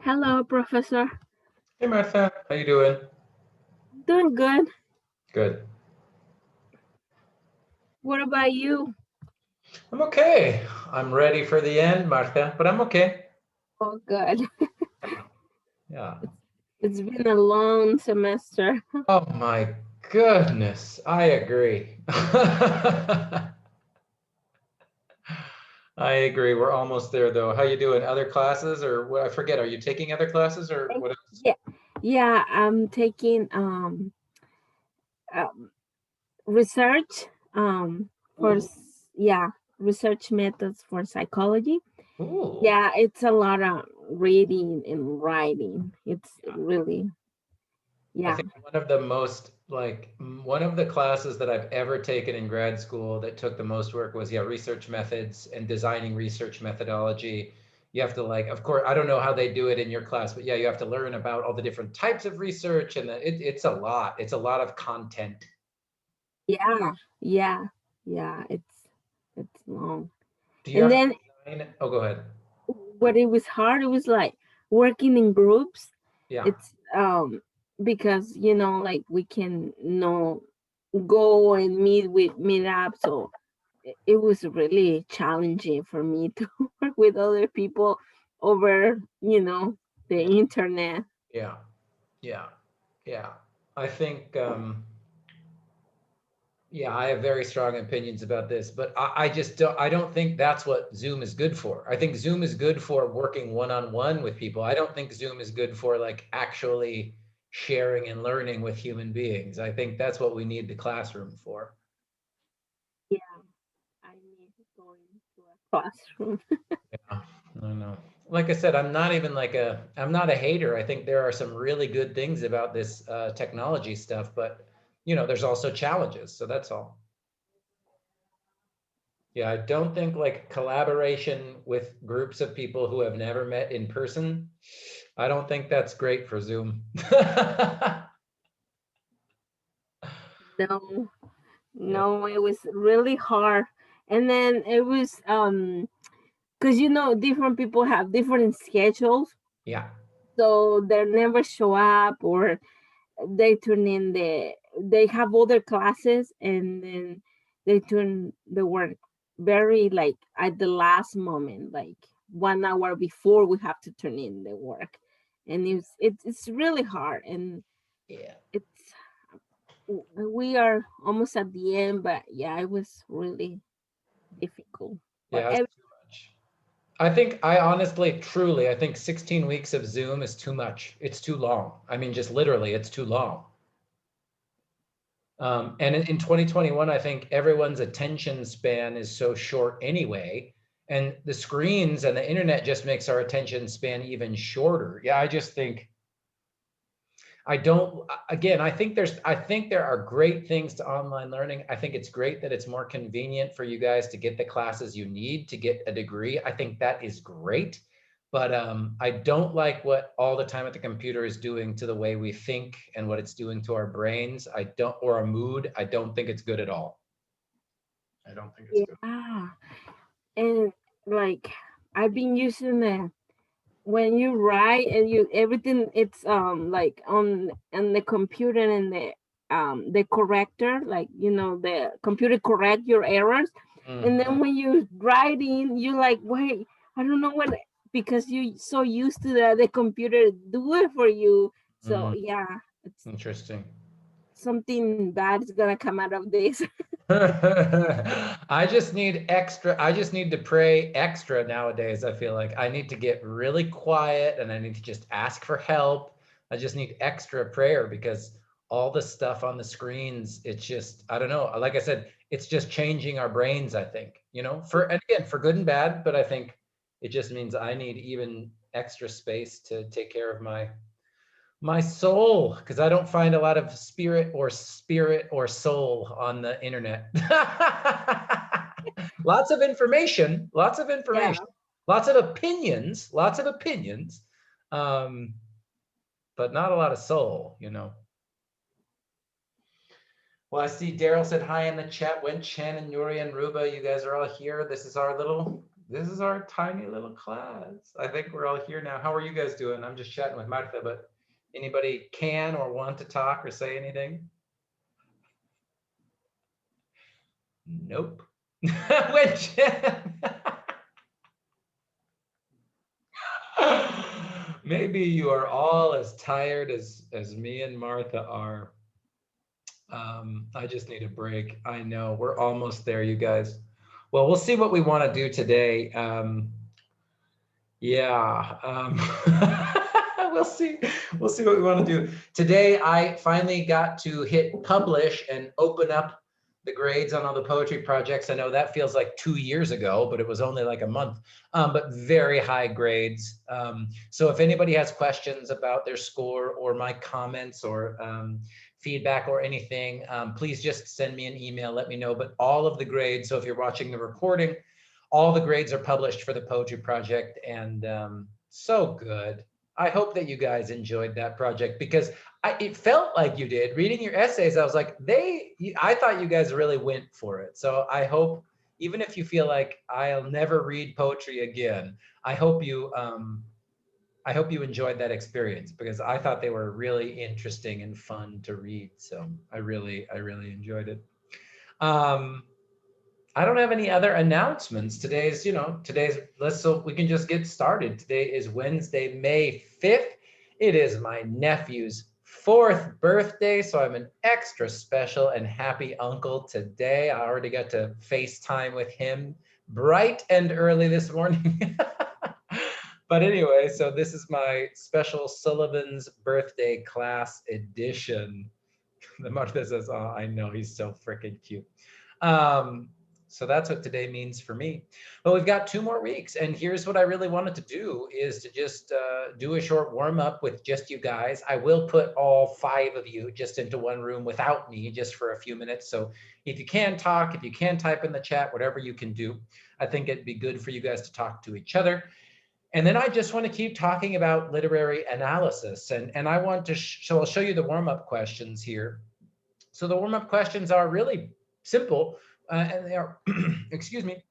Hello, Professor. Hey Martha, how you doing? Doing good. Good. What about you? I'm okay. I'm ready for the end, Martha, but I'm okay. Oh, good. Yeah. It's been a long semester. Oh my goodness, I agree. I agree. We're almost there though. How you doing? Other classes or what? I forget. Are you taking other classes or what else? Yeah, yeah. I'm taking um research for Ooh. yeah, research methods for psychology. Ooh. Yeah, it's a lot of reading and writing. It's really I yeah. think one of the classes that I've ever taken in grad school that took the most work was research methods and designing research methodology. You have to of course, I don't know how they do it in your class, but yeah, you have to learn about all the different types of research and it's a lot. It's a lot of content. Yeah, yeah, yeah. It's long. Do you And have to then design it? Oh, go ahead. what it was hard, it was like working in groups. Yeah. It's because like we can go and meet up, so it was really challenging for me to work with other people over the internet. Yeah. Yeah. Yeah. I think yeah, I have very strong opinions about this, but I just I don't think that's what Zoom is good for. I think Zoom is good for working one-on-one with people. I don't think Zoom is good for actually sharing and learning with human beings. I think that's what we need the classroom for. Yeah, I need going to a classroom. Yeah, I know. Like I said, I'm not a hater. I think there are some really good things about this technology stuff, but there's also challenges. So that's all. Yeah, I don't think collaboration with groups of people who have never met in person, I don't think that's great for Zoom. No, Yeah. no, it was really hard. And then it was because different people have different schedules, Yeah. so they never show up, or they turn in they have other classes, and then they turn the work very like at the last moment, like 1 hour before we have to turn in the work. And it's really hard, and Yeah. it's we are almost at the end, but yeah, it was really difficult for Yeah, it's too much. I honestly, truly, I think 16 weeks of Zoom is too much. It's too long. I mean, just literally, it's too long. And in 2021, I think everyone's attention span is so short anyway. And the screens and the internet just makes our attention span even shorter. Yeah, I just think I don't, again, I think there are great things to online learning. I think it's great that it's more convenient for you guys to get the classes you need to get a degree. I think that is great. But I don't like what all the time at the computer is doing to the way we think and what it's doing to our brains. Or our mood. I don't think it's good at all. I don't think it's good. yeah. And like I've been using the when you write and you everything, it's like on the computer, and the corrector, like the computer correct your errors. And Mm, then when you writing, you like, wait, I don't know what, because you so used to the computer do it for you. So mm, yeah, it's interesting. something bad is gonna come out of this. I just need to pray extra nowadays. I feel like I need to get really quiet and I need to just ask for help. I just need extra prayer because all the stuff on the screens, it's just, I don't know. Like I said, it's just changing our brains, I think, and again, for good and bad, but I think it just means I need even extra space to take care of my soul, because I don't find a lot of spirit or soul on the internet. Lots of Yeah. information, lots of opinions, um, but not a lot of soul. Well, I see Daryl said hi in the chat. Wen Chen and Nuri and Ruba, you guys are all here. This is our little This is our tiny little class. I think we're all here now. How are you guys doing? I'm just chatting with Martha, but anybody can or want to talk or say anything? Nope. Which maybe you are all as tired as me and Martha are. I just need a break. I know we're almost there, you guys. Well, we'll see what we want to do today. Yeah, we'll see. We'll see what we want to do today. I finally got to hit publish and open up the grades on all the poetry projects. I know that feels like 2 years ago, but it was only like a month. But very high grades. So if anybody has questions about their score or my comments or feedback or anything, please just send me an email. Let me know. But all of the grades. So if you're watching the recording, all the grades are published for the poetry project, and so good. I hope that you guys enjoyed that project because it felt like you did. Reading your essays, I was like, I thought you guys really went for it. So I hope, even if you feel like I'll never read poetry again, I hope you enjoyed that experience because I thought they were really interesting and fun to read. So I really enjoyed it. I don't have any other announcements. So we can just get started. Today is Wednesday, May 5th. It is my nephew's 4th birthday, so I'm an extra special and happy uncle today. I already got to FaceTime with him bright and early this morning. But anyway, so this is my special Sullivan's birthday class edition. The Martha says, "Oh, I know, he's so freaking cute." So that's what today means for me. But we've got 2 more weeks, and here's what I really wanted to do is to just do a short warm up with just you guys. I will put all 5 of you just into one room without me just for a few minutes. So if you can talk, if you can type in the chat, whatever you can do, I think it'd be good for you guys to talk to each other. And then I just want to keep talking about literary analysis. And I want to, so I'll show you the warm up questions here. So the warm-up questions are really simple, and they are, excuse me,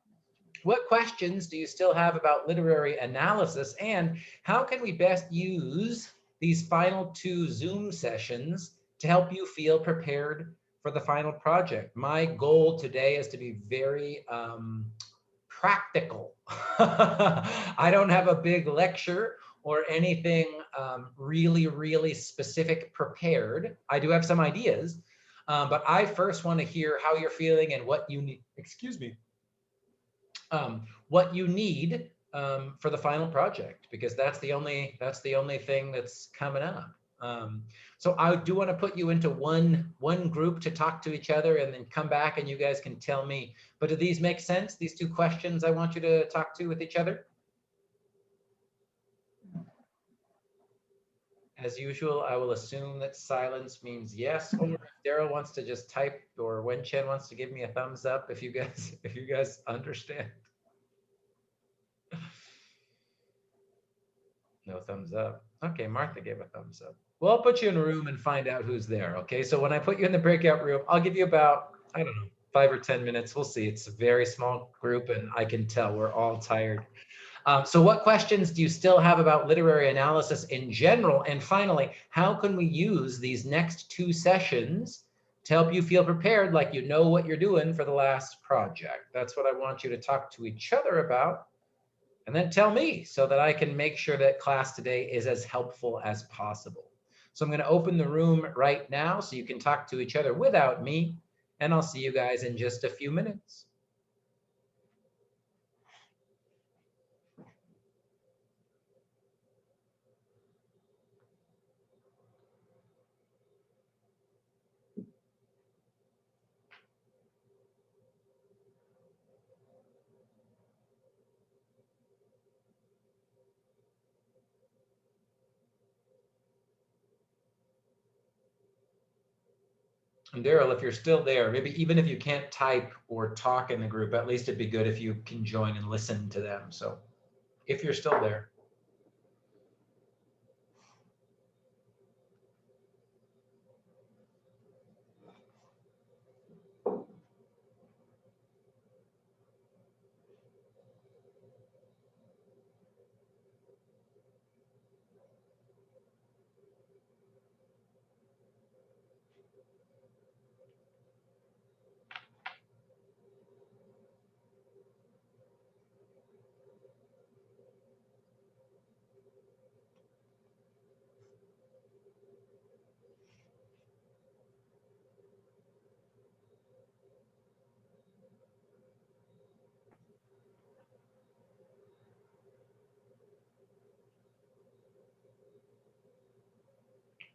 what questions do you still have about literary analysis, and how can we best use these final 2 Zoom sessions to help you feel prepared for the final project? My goal today is to be very practical. I don't have a big lecture or anything really specific prepared. I do have some ideas, but I first want to hear how you're feeling and what you need, excuse me, what you need for the final project, because that's the only thing that's coming up. So I do want to put you into one group to talk to each other and then come back and you guys can tell me, but do these make sense? These 2 questions I want you to talk to with each other? As usual, I will assume that silence means yes, or if Daryl wants to just type, or Wen Chen wants to give me a thumbs up if you guys understand. No thumbs up. Okay, Martha gave a thumbs up. Well, I'll put you in a room and find out who's there, okay? So when I put you in the breakout room, I'll give you about, I don't know, 5 or 10 minutes. We'll see. It's a very small group and I can tell we're all tired. So what questions do you still have about literary analysis in general? And finally, how can we use these next 2 sessions to help you feel prepared, like you know what you're doing for the last project? That's what I want you to talk to each other about. And then tell me so that I can make sure that class today is as helpful as possible. So I'm going to open the room right now so you can talk to each other without me, and I'll see you guys in just a few minutes. And Daryl, if you're still there, maybe even if you can't type or talk in the group, at least it'd be good if you can join and listen to them. So if you're still there.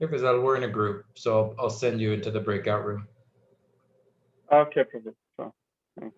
If it's that we're in a group, so I'll send you into the breakout room. Okay, Professor. Thanks.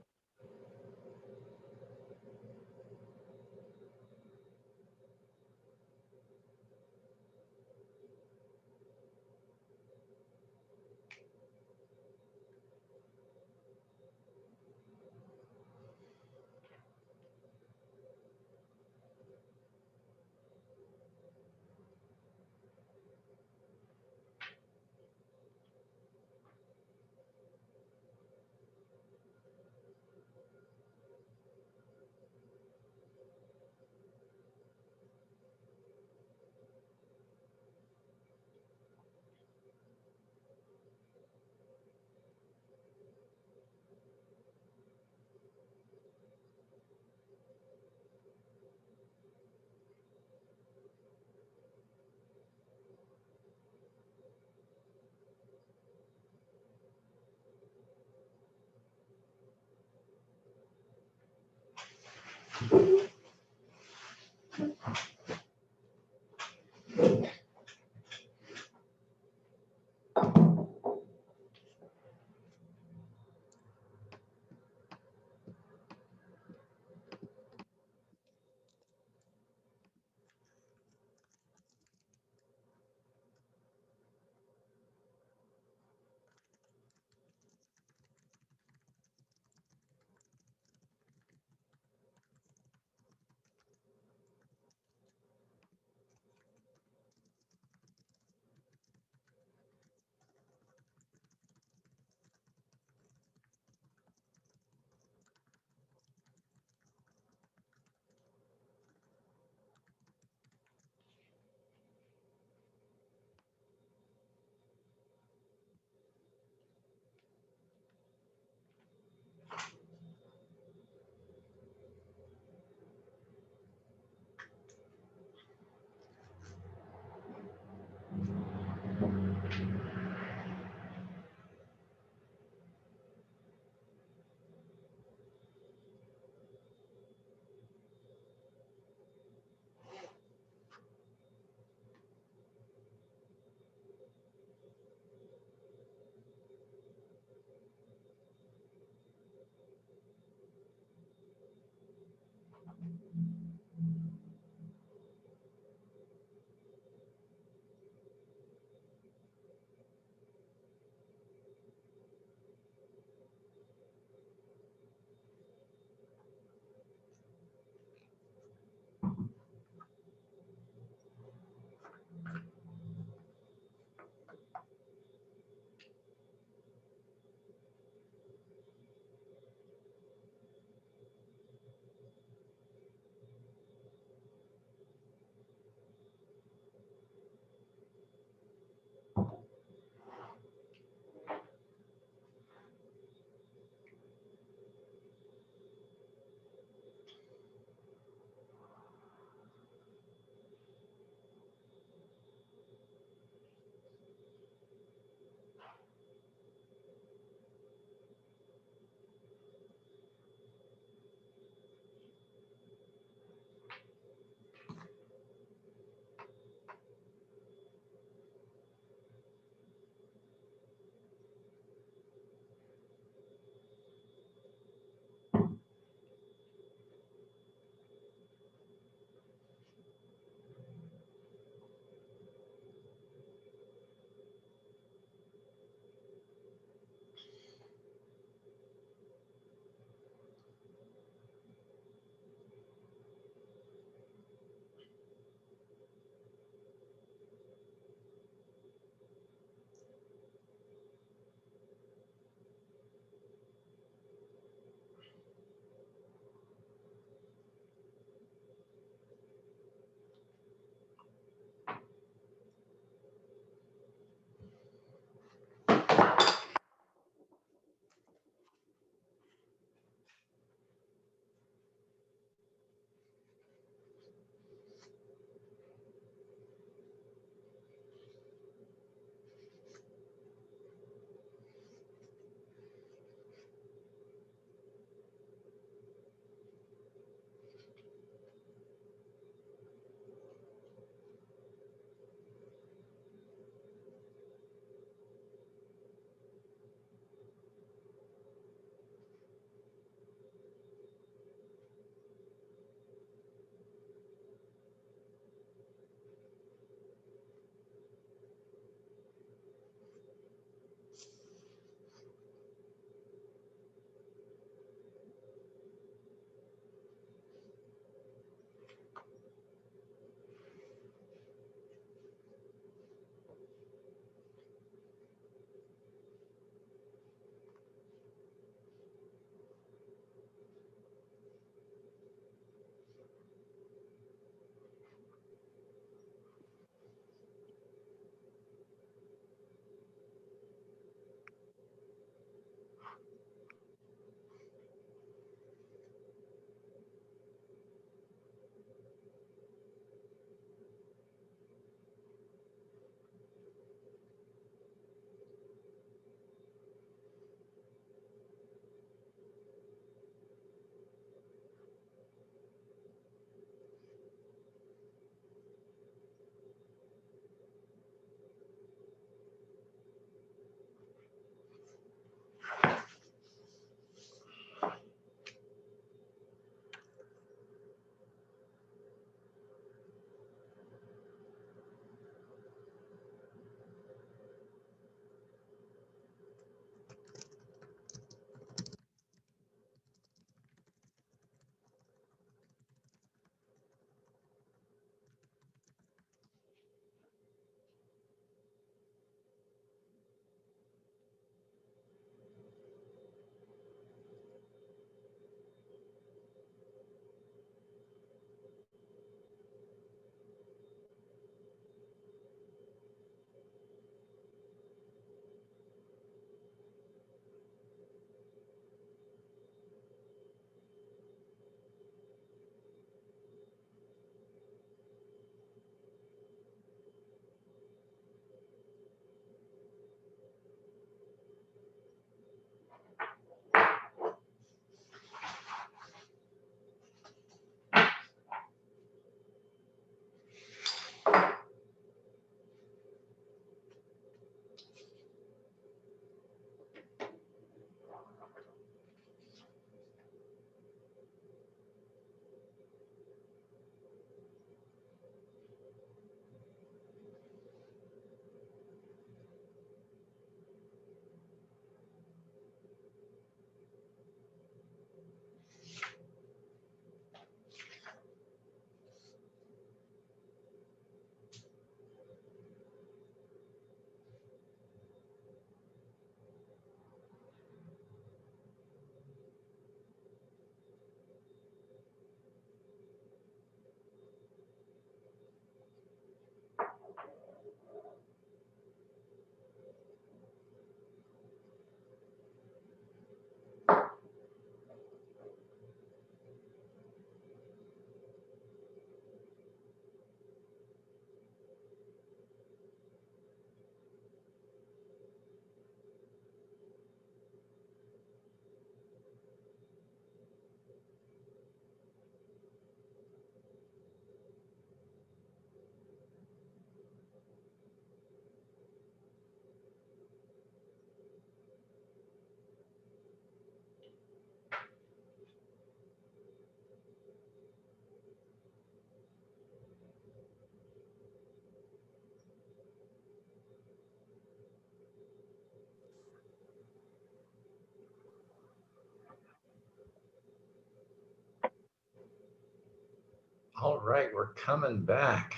All right, we're coming back.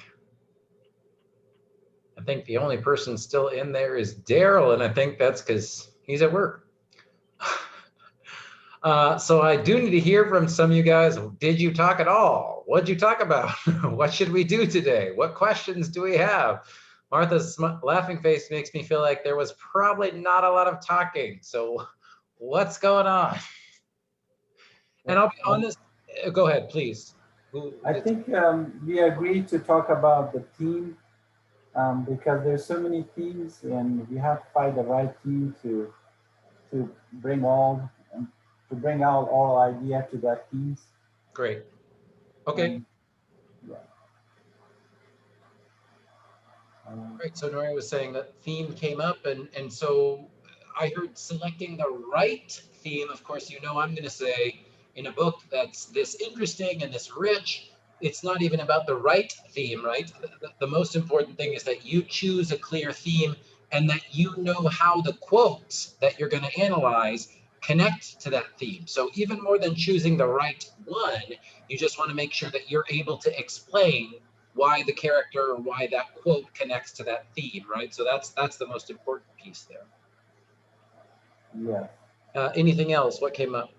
I think the only person still in there is Daryl, and I think that's because he's at work. So I do need to hear from some of you guys. Did you talk at all? What'd you talk about? What should we do today? What questions do we have? Martha's laughing face makes me feel like there was probably not a lot of talking. So what's going on? And I'll be honest, go ahead, please. I think we agreed to talk about the theme because there's so many themes and we have to find the right theme to bring all to bring out all idea to that themes. Great. Okay. Yeah. Right. So Nori was saying that theme came up, and so I heard selecting the right theme. Of course, you know, I'm going to say in a book that's this interesting and this rich, it's not even about the right theme, right? The most important thing is that you choose a clear theme and that you know how the quotes that you're going to analyze connect to that theme. So even more than choosing the right one, you just want to make sure that you're able to explain why the character or why that quote connects to that theme, right? So that's the most important piece there. Yeah. Anything else? What came up?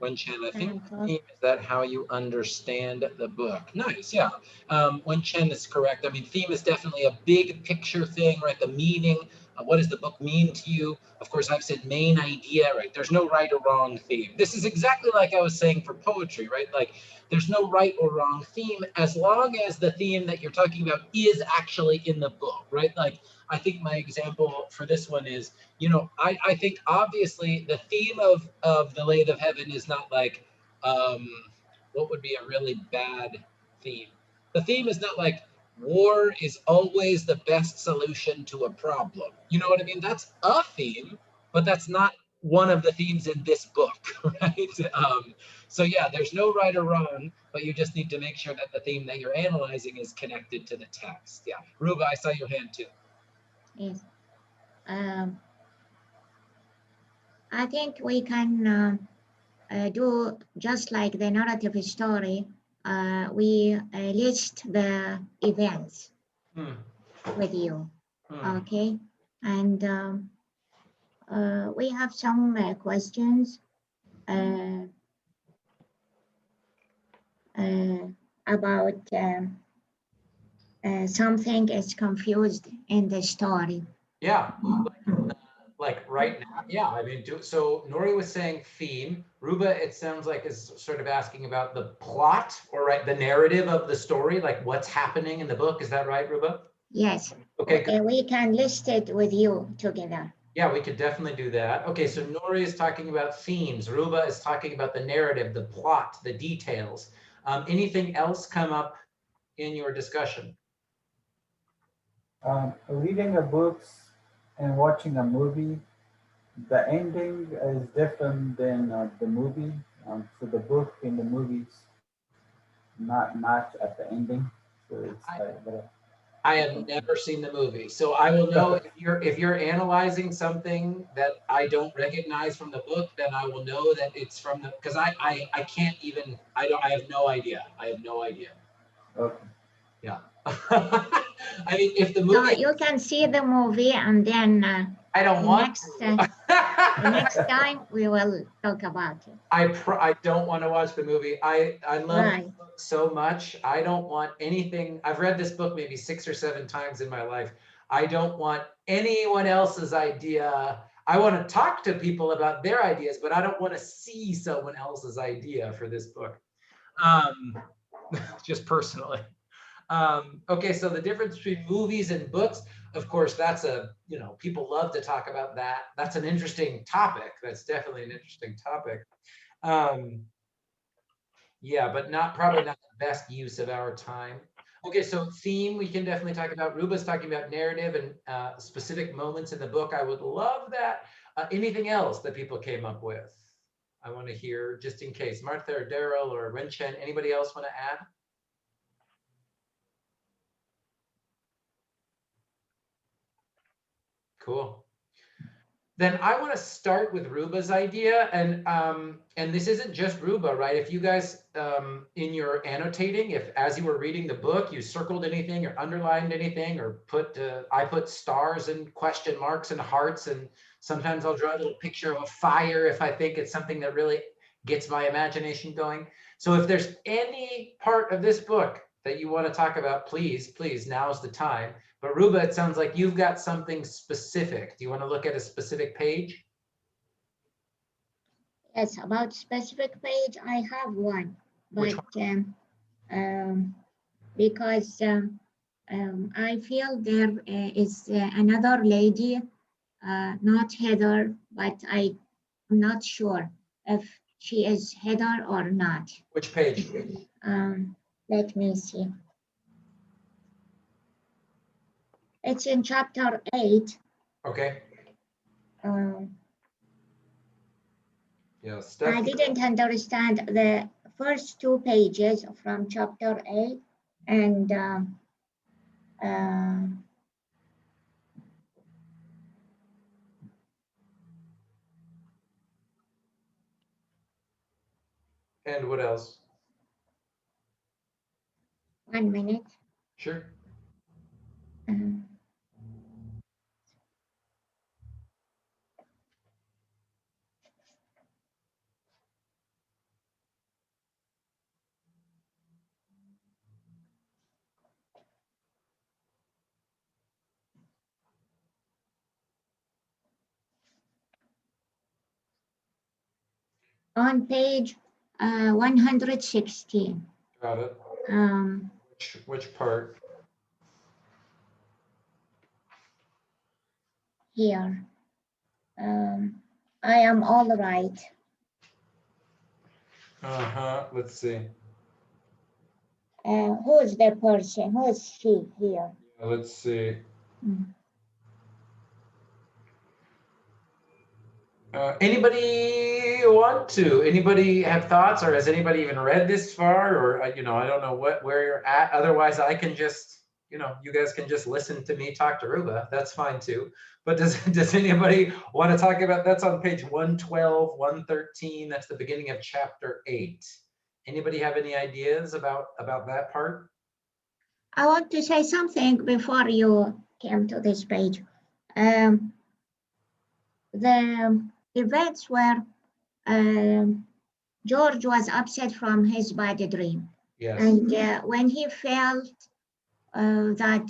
Wen Chen, I think is that how you understand the book? Nice, yeah. Wen Chen is correct. I mean, theme is definitely a big picture thing, right? The meaning, what does the book mean to you? Of course, I've said main idea, right? There's no right or wrong theme. This is exactly like I was saying for poetry, right? Like there's no right or wrong theme as long as the theme that you're talking about is actually in the book, right? Like I think my example for this one is, you know, I think obviously the theme of The Lathe of Heaven is not like, what would be a really bad theme? The theme is not like war is always the best solution to a problem. You know what I mean? That's a theme, but that's not one of the themes in this book, right? So yeah, there's no right or wrong, but you just need to make sure that the theme that you're analyzing is connected to the text. Yeah, Ruba, I saw your hand too. Yes. I think we can do just like the narrative story. We list the events with you, okay? And we have some questions about something is confused in the story. Yeah, like right now, yeah. I mean, so Nori was saying theme. Ruba, it sounds like is sort of asking about the plot or right the narrative of the story, like what's happening in the book. Is that right, Ruba? Yes. Okay. Good. We can list it with you together. Yeah, we could definitely do that. Okay, so Nori is talking about themes. Ruba is talking about the narrative, the plot, the details. Anything else come up in your discussion? Reading the books and watching a movie, the ending is different than the movie. So the book and the movies not match at the ending. So it's like, I have never seen the movie, so I will know if you're analyzing something that I don't recognize from the book, then I will know that it's from the because I can't even I have no idea. I have no idea. Okay. Yeah. I mean, if the movie. So you can see the movie and then I don't want the next time we will talk about it. I don't want to watch the movie. I love Right. this book so much. I don't want anything. I've read this book maybe 6 or 7 times in my life. I don't want anyone else's idea. I want to talk to people about their ideas, but I don't want to see someone else's idea for this book. Just personally. Okay, so the difference between movies and books, of course, that's people love to talk about that. That's an interesting topic. That's definitely an interesting topic. Yeah, but probably not the best use of our time. Okay, so theme, we can definitely talk about. Ruba's talking about narrative and specific moments in the book. I would love that. Anything else that people came up with? I want to hear, just in case. Martha or Daryl or Wen Chen, anybody else want to add? Cool. then I want to start with Ruba's idea, and this isn't just Ruba, right? If you guys in your annotating, if as you were reading the book, you circled anything or underlined anything, or put I put stars and question marks and hearts, and sometimes I'll draw a little picture of a fire if I think it's something that really gets my imagination going. So if there's any part of this book that you want to talk about, please, now's the time. But Ruba, it sounds like you've got something specific. Do you want to look at a specific page? Yes, about specific page, I have one, Which but because I feel there is another lady, not Heather, but I'm not sure if she is Heather or not. Which page? Let me see. It's in chapter 8. Okay. Yeah, I didn't understand the first 2 pages from chapter 8, and and what else? 1 minute. Sure. On page 116. Got it. Which part? Here. I am all right. Let's see. Who is the person? Who is she here? Let's see. Anybody have thoughts, or has anybody even read this far, or I don't know where you're at. Otherwise, I can just, you guys can just listen to me talk to Ruba. That's fine too. But does anybody want to talk about, that's on page 112, 113. That's the beginning of chapter 8. Anybody have any ideas about that part? I want to say something before you came to this page. The events where George was upset from his bad dream. Yes. And when he felt that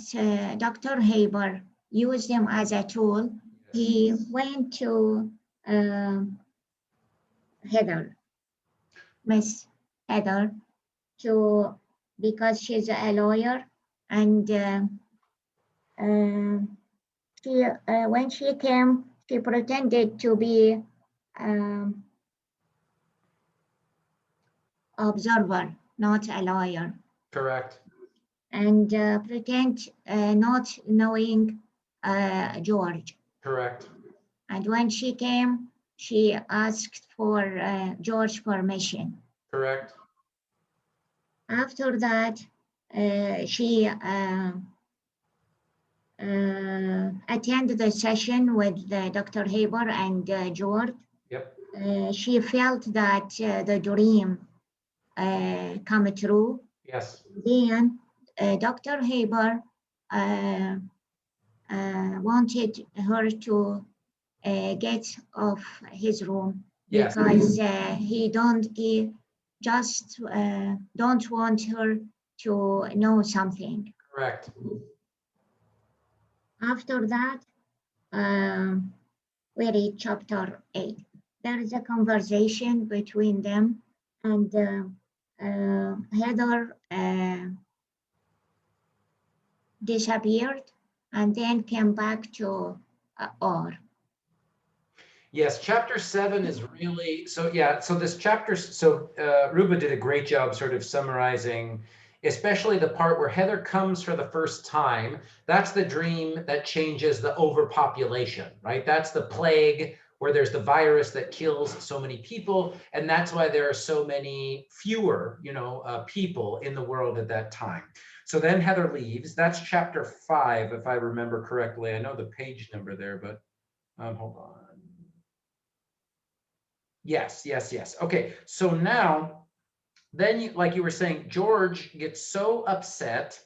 Dr. Haber used him as a tool, he went to Heather, Miss Heather, because she's a lawyer, and when she came, she pretended to be observer, not a lawyer. Correct. And pretend not knowing George. Correct. And when she came, she asked for George's permission. Correct. After that, she attended the session with Dr. Haber and George. Yep. She felt that the dream come true. Yes. Then Dr. Haber wanted her to get off his room. Yes. Because he just don't want her to know something. Correct. After that, we read chapter 8. There is a conversation between them, and Heather disappeared and then came back to Or. Yes, chapter 7 is really, so this chapter, Ruba did a great job sort of summarizing, especially the part where Heather comes for the first time. That's the dream that changes the overpopulation, right? That's the plague where there's the virus that kills so many people. And that's why there are so many fewer, people in the world at that time. So then Heather leaves. That's chapter 5, if I remember correctly. I know the page number there, but hold on. Yes, yes, yes. Okay, so now, then, like you were saying, George gets so upset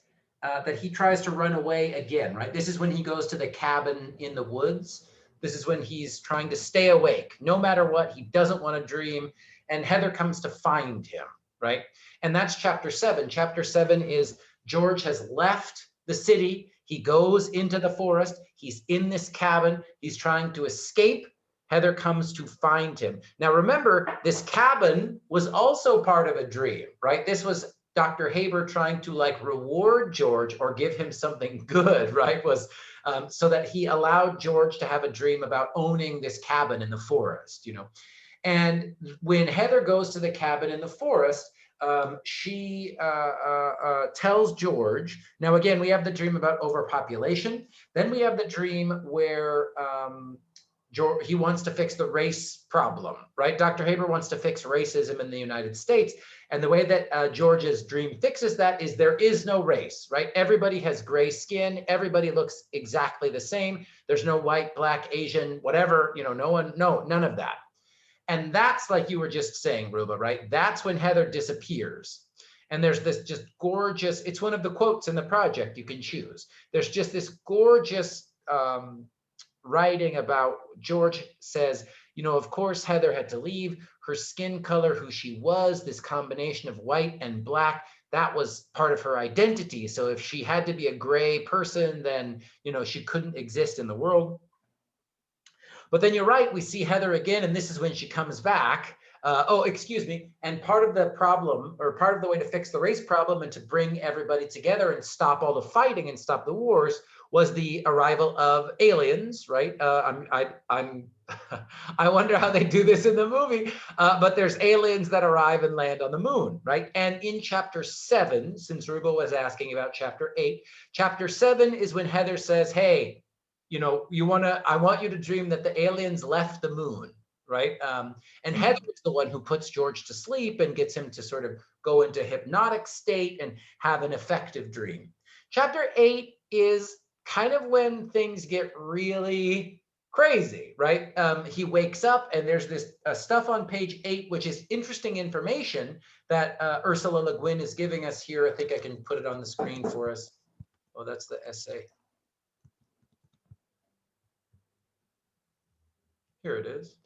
that he tries to run away again, right? This is when he goes to the cabin in the woods. This is when he's trying to stay awake. No matter what, he doesn't want to dream. And Heather comes to find him, right? And that's chapter 7. Chapter 7 is George has left the city. He goes into the forest. He's in this cabin. He's trying to escape. Heather comes to find him. Now, remember, this cabin was also part of a dream, right? This was Dr. Haber trying to like reward George or give him something good, right? Was so that he allowed George to have a dream about owning this cabin in the forest, you know. And when Heather goes to the cabin in the forest, she tells George. Now, again, we have the dream about overpopulation. Then we have the dream where George, he wants to fix the race problem, right? Dr. Haber wants to fix racism in the United States. And the way that George's dream fixes that is there is no race, right? Everybody has gray skin. Everybody looks exactly the same. There's no white, black, Asian, whatever, you know, none of that. And that's like you were just saying, Ruba, right? That's when Heather disappears. And there's this just gorgeous, it's one of the quotes in the project you can choose. There's just this gorgeous writing about George says, you know, of course, Heather had to leave. Her skin color, who she was, this combination of white and black, that was part of her identity. So if she had to be a gray person, then, you know, she couldn't exist in the world. But then you're right, we see Heather again, and this is when she comes back. Oh, excuse me. And part of the problem, or part of the way to fix the race problem and to bring everybody together and stop all the fighting and stop the wars was the arrival of aliens, right? I wonder how they do this in the movie, but there's aliens that arrive and land on the moon, right? And in chapter 7, since Ruba was asking about chapter 8, chapter 7 is when Heather says, hey, you know, I want you to dream that the aliens left the moon, right? And Heather is the one who puts George to sleep and gets him to sort of go into hypnotic state and have an effective dream. Chapter 8 is kind of when things get really crazy, right? He wakes up and there's this stuff on page 8, which is interesting information that Ursula Le Guin is giving us here. I think I can put it on the screen for us. Oh, that's the essay. Here it is.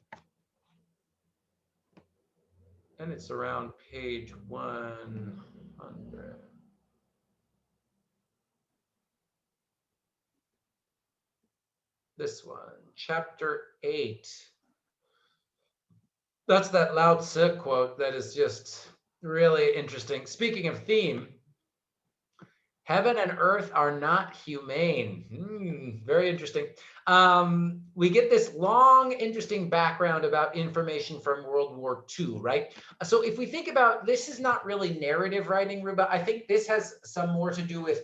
And it's around page 100. This one, chapter 8. That's that Lao Tzu quote that is just really interesting. Speaking of theme, heaven and earth are not humane. Very interesting. We get this long, interesting background about information from World War II, right? So if we think about, this is not really narrative writing, Ruba. I think this has some more to do with,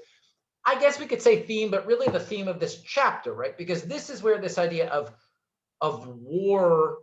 I guess we could say theme, but really the theme of this chapter, right? Because this is where this idea of war,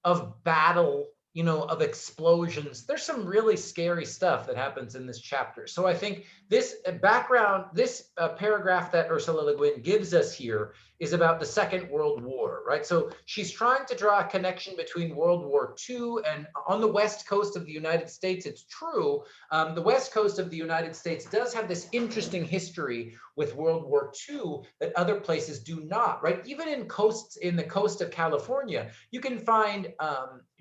of battle, you know, of explosions. There's some really scary stuff that happens in this chapter. So I think this background, this paragraph that Ursula Le Guin gives us here is about the Second World War, right? So she's trying to draw a connection between World War II and on the west coast of the United States. It's true, the west coast of the United States does have this interesting history with World War II that other places do not, right? Even in the coast of California, you can find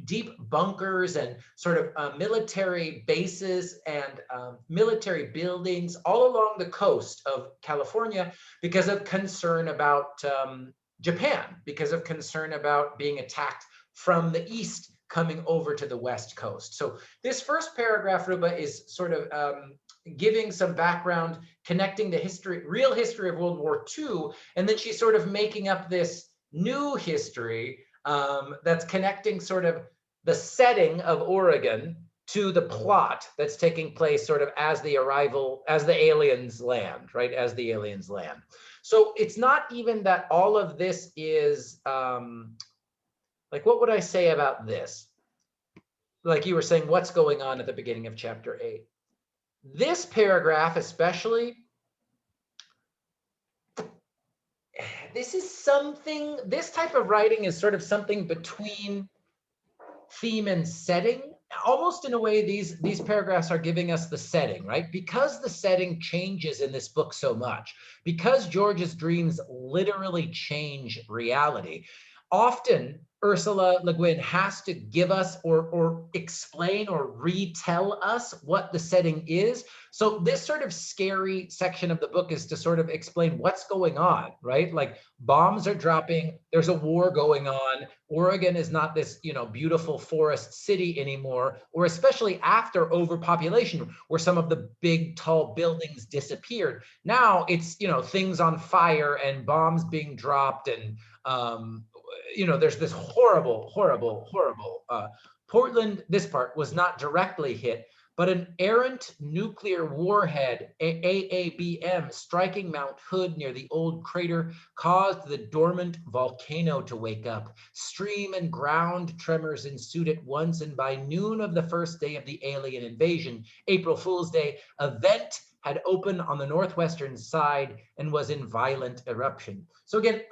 deep bunkers and sort of military bases and military buildings all along the coast of California because of concern about Japan, because of concern about being attacked from the east coming over to the west coast. So this first paragraph, Ruba, is sort of giving some background, connecting the history, real history of World War II, and then she's sort of making up this new history that's connecting sort of the setting of Oregon to the plot that's taking place sort of as the aliens land, right? As the aliens land. So it's not even that all of this is, like, what would I say about this? Like you were saying, what's going on at the beginning of chapter 8? This paragraph especially, this is something, this type of writing is sort of something between theme and setting. Almost in a way, these paragraphs are giving us the setting, right? Because the setting changes in this book so much, because George's dreams literally change reality, often Ursula Le Guin has to give us or explain or retell us what the setting is. So this sort of scary section of the book is to sort of explain what's going on, right? Like bombs are dropping, there's a war going on. Oregon is not this, beautiful forest city anymore, or especially after overpopulation, where some of the big tall buildings disappeared. Now it's, things on fire and bombs being dropped, and there's this horrible Portland, this part was not directly hit, but an errant nuclear warhead, AABM, striking Mount Hood near the old crater caused the dormant volcano to wake up. Stream and ground tremors ensued at once, and by noon of the first day of the alien invasion, April Fool's Day, a vent had opened on the northwestern side and was in violent eruption. So again,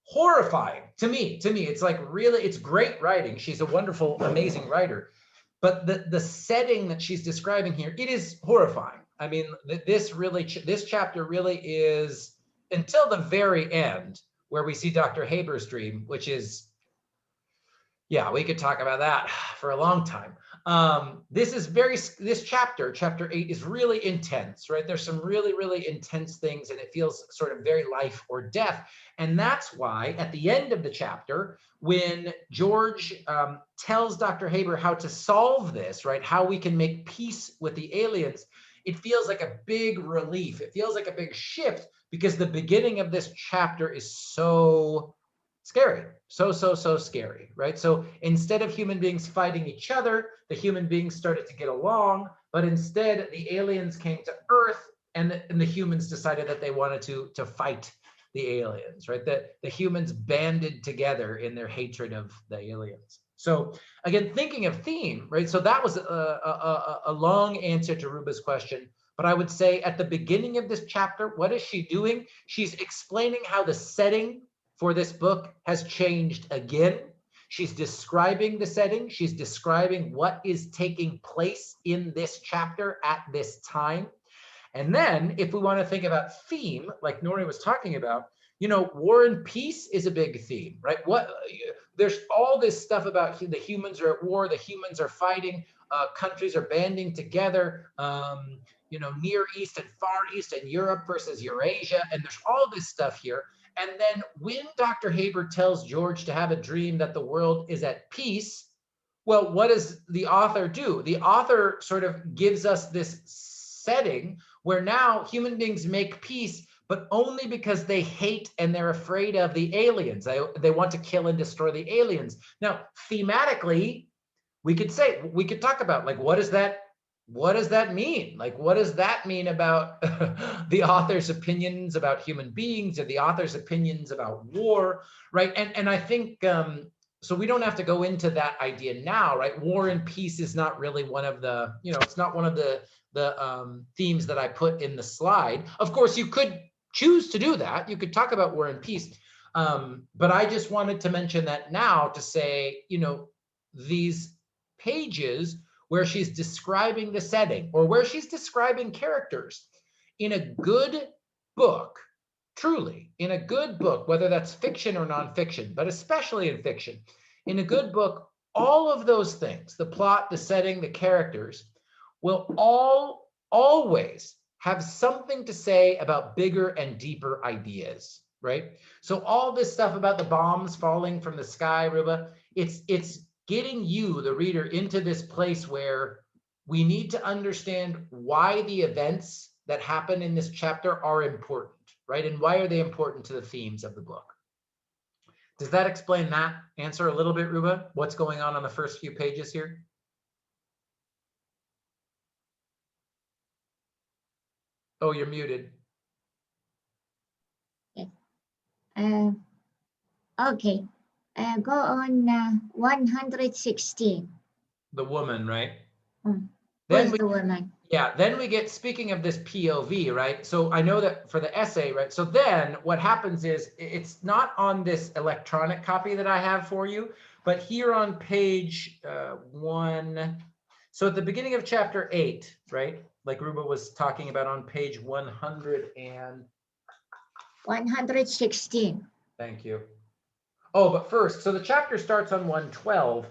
horrifying to me. It's like really, it's great writing. She's a wonderful, amazing writer. But the setting that she's describing here, it is horrifying. I mean, this chapter really is, until the very end, where we see Dr. Haber's dream, which is, yeah, we could talk about that for a long time. This chapter 8 is really intense, right? There's some really intense things, and it feels sort of very life or death. And that's why at the end of the chapter, when George tells Dr. Haber how to solve this, right? How we can make peace with the aliens, it feels like a big relief. It feels like a big shift, because the beginning of this chapter is so scary, so scary, right? So instead of human beings fighting each other, the human beings started to get along, but instead the aliens came to Earth, and the humans decided that they wanted to fight the aliens, right? The humans banded together in their hatred of the aliens. So again, thinking of theme, right? So that was a long answer to Ruba's question. But I would say at the beginning of this chapter, what is she doing? She's explaining how the setting for this book has changed again. She's describing the setting. She's describing what is taking place in this chapter at this time. And then if we want to think about theme, like Nori was talking about, war and peace is a big theme, right? There's all this stuff about the humans are at war, the humans are fighting, countries are banding together, Near East and Far East, and Europe versus Eurasia, and there's all this stuff here. And then when Dr. Haber tells George to have a dream that the world is at peace, well, what does the author do? The author sort of gives us this setting where now human beings make peace, but only because they hate and they're afraid of the aliens. They want to kill and destroy the aliens. Now, thematically, we could talk about, like, what does that mean? Like, what does that mean about the author's opinions about human beings, or the author's opinions about war, right? And I think, so we don't have to go into that idea now, right? War and peace is not really one of the, it's not one of the themes that I put in the slide. Of course, you could choose to do that. You could talk about war and peace. But I just wanted to mention that now to say, these pages where she's describing the setting, or where she's describing characters in a good book, truly in a good book, whether that's fiction or nonfiction, but especially in fiction, in a good book, all of those things, the plot, the setting, the characters, will always have something to say about bigger and deeper ideas, right? So all this stuff about the bombs falling from the sky, Ruba, it's getting you, the reader, into this place where we need to understand why the events that happen in this chapter are important, right? And why are they important to the themes of the book? Does that explain that answer a little bit, Ruba? What's going on the first few pages here? Oh, you're muted. Okay. Go on 116. The woman, right? Who's the woman? Yeah, then we get, speaking of this POV, right? So I know that for the essay, right? So then what happens is it's not on this electronic copy that I have for you, but here on page 1. So at the beginning of chapter 8, right? Like Ruba was talking about on page 100 and 116. thank you. Oh, but first, so the chapter starts on 112,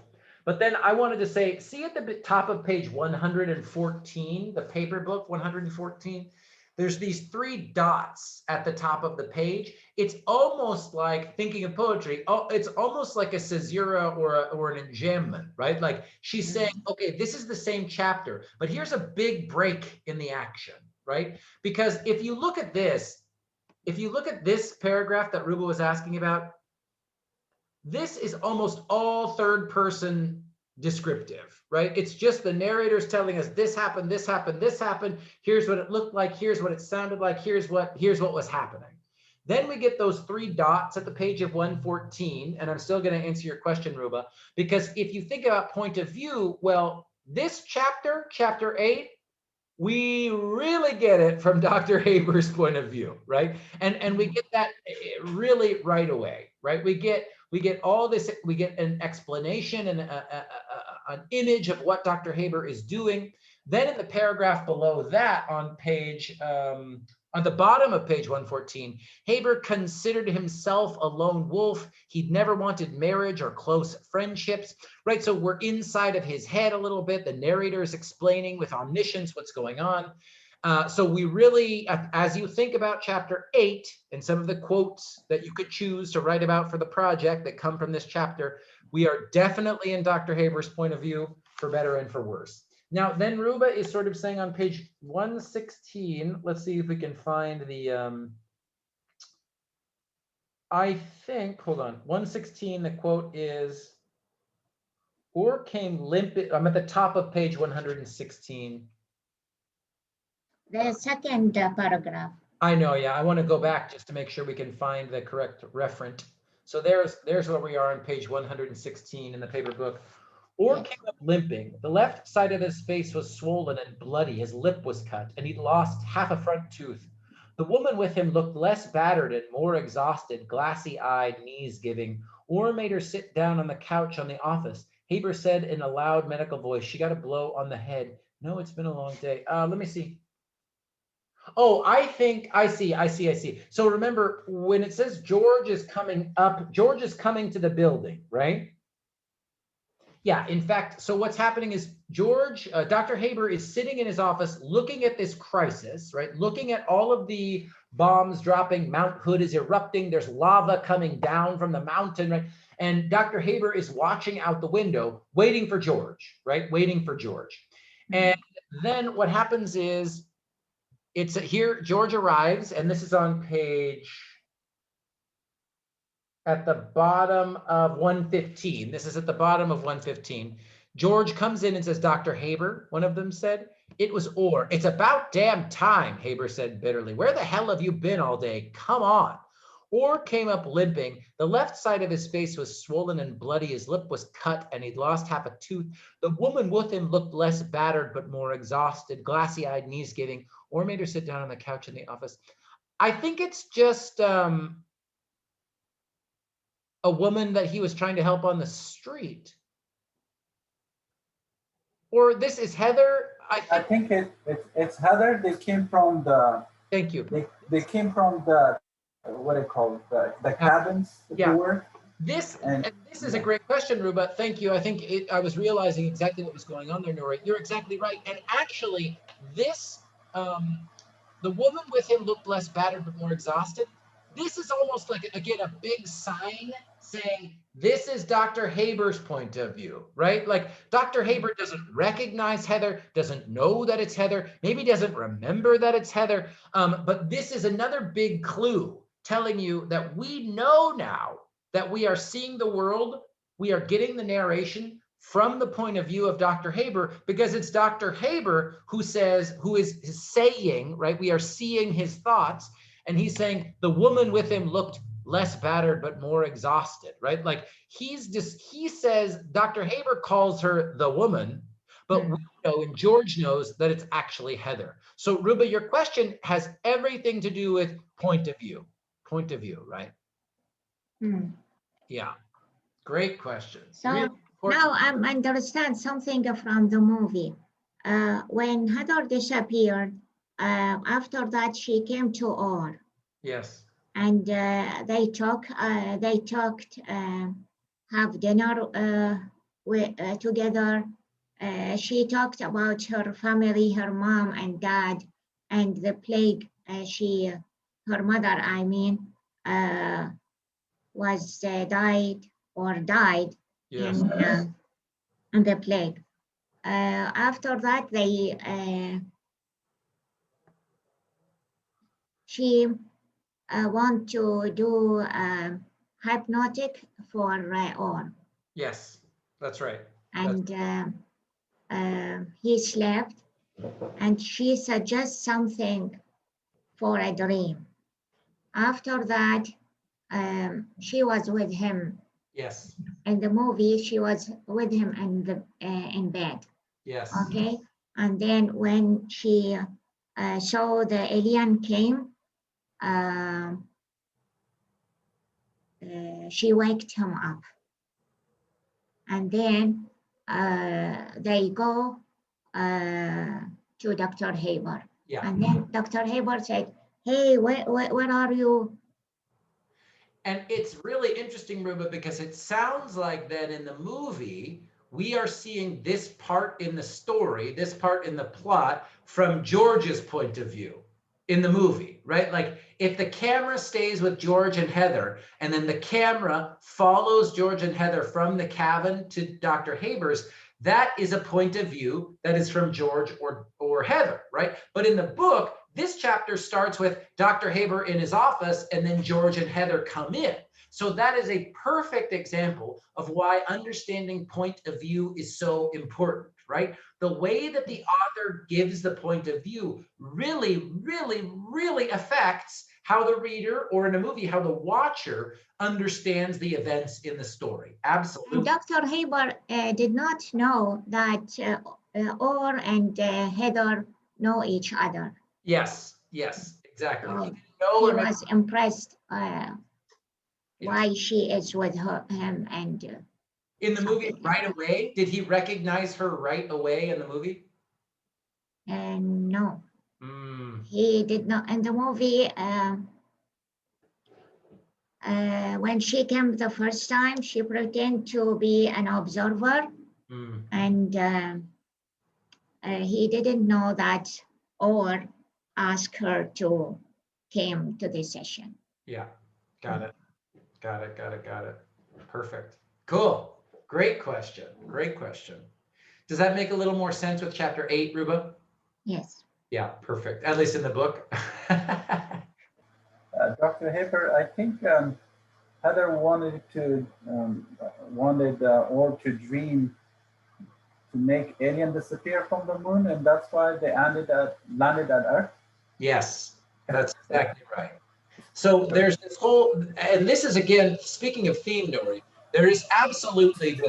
but then I wanted to say, see at the top of page 114, the paper book 114, there's these 3 dots at the top of the page. It's almost like, thinking of poetry, oh, it's almost like a caesura or an enjambment, right? Like she's saying, okay, this is the same chapter, but here's a big break in the action, right? Because if you look at this paragraph that Ruba was asking about, this is almost all third person descriptive, right? It's just the narrators telling us this happened, this happened, this happened. Here's what it looked like. Here's what it sounded like. Here's what was happening. Then we get those 3 dots at the page of 114. And I'm still going to answer your question, Ruba, because if you think about point of view, well, this chapter, chapter 8, we really get it from Dr. Haber's point of view, right? And we get that really right away, right? We get all this, we get an explanation and an image of what Dr. Haber is doing. Then in the paragraph below that on page, on the bottom of page 114, Haber considered himself a lone wolf. He'd never wanted marriage or close friendships, right? So we're inside of his head a little bit. The narrator is explaining with omniscience what's going on. So we really, as you think about chapter 8 and some of the quotes that you could choose to write about for the project that come from this chapter, we are definitely in Dr. Haber's point of view, for better and for worse. Now, then Ruba is sort of saying on page 116, let's see if we can find the, I think, hold on, 116, the quote is, or came limping, I'm at the top of page 116. The second paragraph. I know, yeah, I want to go back just to make sure we can find the correct referent. So there's where we are on page 116 in the paper book. Or Yes. came up limping. The left side of his face was swollen and bloody. His lip was cut, and he'd lost half a front tooth. The woman with him looked less battered and more exhausted, glassy-eyed, knees-giving. Orr made her sit down on the couch on the office. Haber said in a loud medical voice, she got a blow on the head. No, it's been a long day. Let me see. Oh, I think I see. So remember, when it says George is coming up, George is coming to the building, right? Yeah, in fact, so what's happening is George, Dr. Haber is sitting in his office looking at this crisis, right? Looking at all of the bombs dropping, Mount Hood is erupting, there's lava coming down from the mountain, right? And Dr. Haber is watching out the window, waiting for George, right? Waiting for George. And then what happens is, it's here, George arrives, and this is on page, at the bottom of 115. This is at the bottom of 115. George comes in and says, Dr. Haber, one of them said. It was Orr. It's about damn time, Haber said bitterly. Where the hell have you been all day? Come on. Orr came up limping. The left side of his face was swollen and bloody. His lip was cut and he'd lost half a tooth. The woman with him looked less battered, but more exhausted, glassy-eyed, knees-giving. Orr made her sit down on the couch in the office. I think it's just a woman that he was trying to help on the street. Or this is Heather. I think it's Heather. They came from the. Thank you. They came from the, what do you call it, the cabins. Yeah. Were. This is a great question, Ruba. Thank you. I think I was realizing exactly what was going on there, Nora. You're exactly right. And actually, this, the woman with him looked less battered but more exhausted. This is almost like, again, a big sign saying, this is Dr. Haber's point of view, right? Like Dr. Haber doesn't recognize Heather, doesn't know that it's Heather, maybe doesn't remember that it's Heather. But this is another big clue telling you that we know now that we are seeing the world, we are getting the narration from the point of view of Dr. Haber, because it's Dr. Haber who is saying, right? We are seeing his thoughts. And he's saying the woman with him looked less battered, but more exhausted, right? Like he says, Dr. Haber calls her the woman, But we know, and George knows, that it's actually Heather. So Ruba, your question has everything to do with point of view. Point of view, right? Yeah. Great question. So really now I understand something from the movie. When Heather disappeared, after that she came to Orr. Yes. And they talked, have dinner together. She talked about her family, her mom and dad, and the plague. Her mother, I mean, was died Yes. in the plague. After that, she want to do hypnotic for Orr. Yes, that's right. And he slept, and she suggests something for a dream. After that, she was with him. Yes. In the movie, she was with him in bed. Yes. Okay, and then when she saw the alien came, she waked him up, and then they go to Dr. Haber. Yeah. And then Dr. Haber said, "Hey, where are you?" And it's really interesting, Ruba, because it sounds like that in the movie, we are seeing this part in the story, this part in the plot from George's point of view in the movie, right? Like if the camera stays with George and Heather, and then the camera follows George and Heather from the cabin to Dr. Haber's, that is a point of view that is from George or Heather, right? But in the book, this chapter starts with Dr. Haber in his office, and then George and Heather come in. So that is a perfect example of why understanding point of view is so important, right? The way that the author gives the point of view really, really, really affects how the reader, or in a movie, how the watcher understands the events in the story. Absolutely. And Dr. Haber did not know that Orr and Heather know each other. Yes, yes, exactly. He was impressed why she is with him. And in the movie right away, did he recognize her right away in the movie? No, he did not. In the movie, when she came the first time, she pretended to be an observer, and he didn't know that, or asked her to come to this session. Yeah, got it. Perfect. Cool. Great question. Great question. Does that make a little more sense with chapter 8, Ruba? Yes. Yeah, perfect. At least in the book. Dr. Haber, I think Heather wanted Orr to dream to make alien disappear from the moon, and that's why they landed at Earth. Yes, that's exactly right. So there's this whole, and this is again, speaking of theme, Nori, there is absolutely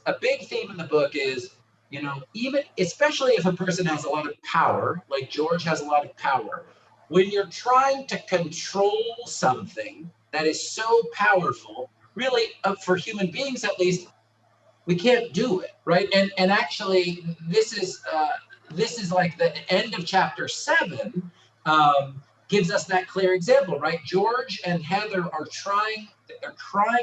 a big theme in the book is, you know, even, especially if a person has a lot of power, like George has a lot of power, when you're trying to control something that is so powerful, really, for human beings at least, we can't do it, right? And actually, this is like the end of chapter 7. Gives us that clear example, right? George and Heather are trying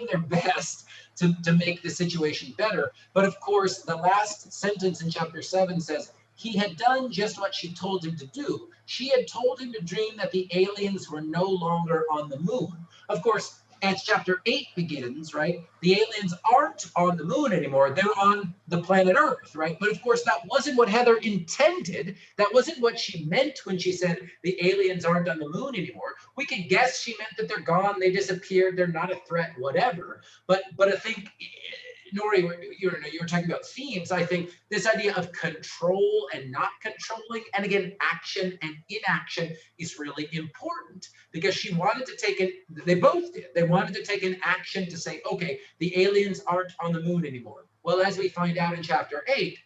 their best to make the situation better. But of course, the last sentence in chapter 7 says, he had done just what she told him to do. She had told him to dream that the aliens were no longer on the moon. Of course, as chapter 8 begins, right, the aliens aren't on the moon anymore. They're on the planet Earth, right? But of course, that wasn't what Heather intended. That wasn't what she meant when she said the aliens aren't on the moon anymore. We could guess she meant that they're gone, they disappeared, they're not a threat, whatever. But I think, Nori, you were talking about themes. I think this idea of control and not controlling, and again, action and inaction is really important, because she wanted to take it, they both did. They wanted to take an action to say, okay, the aliens aren't on the moon anymore. Well, as we find out in chapter 8,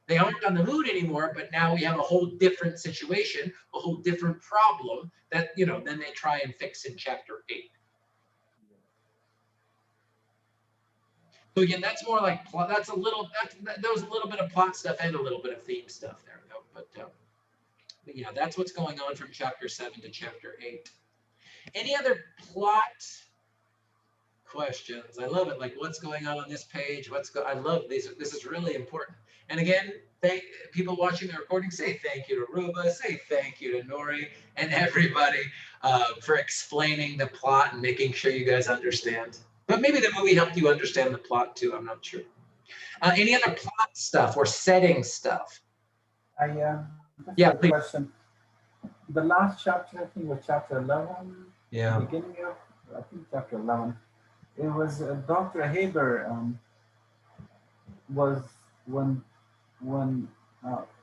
They aren't on the moon anymore, but now we have a whole different situation, a whole different problem that, you know, then they try and fix in chapter 8. So again, that's more like plot. That's a little. That was a little bit of plot stuff and a little bit of theme stuff there, though. But yeah, that's what's going on from chapter 7 to chapter 8. Any other plot questions? I love it. Like, what's going on this page? I love these. This is really important. And again, people watching the recording, say thank you to Ruba, say thank you to Nori and everybody for explaining the plot and making sure you guys understand. But maybe the movie helped you understand the plot too. I'm not sure. Any other plot stuff or setting stuff? Yeah, please. Question. The last chapter, I think, was chapter 11. Yeah. The beginning of, I think, chapter 11. It was Dr. Haber was when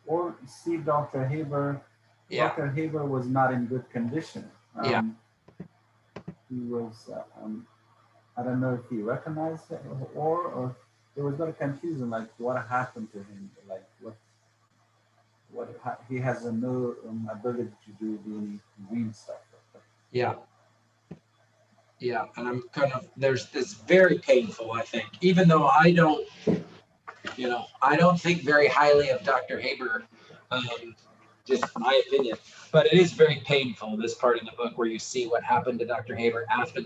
or see Dr. Haber. Yeah. Dr. Haber was not in good condition. Yeah. He was. I don't know if he recognized it or there was a lot of confusion, like what happened to him, like he has no ability to do any green stuff. Yeah. Yeah, and I'm kind of, there's this very painful, I think, even though I don't think very highly of Dr. Haber, just my opinion, but it is very painful, this part in the book where you see what happened to Dr. Haber after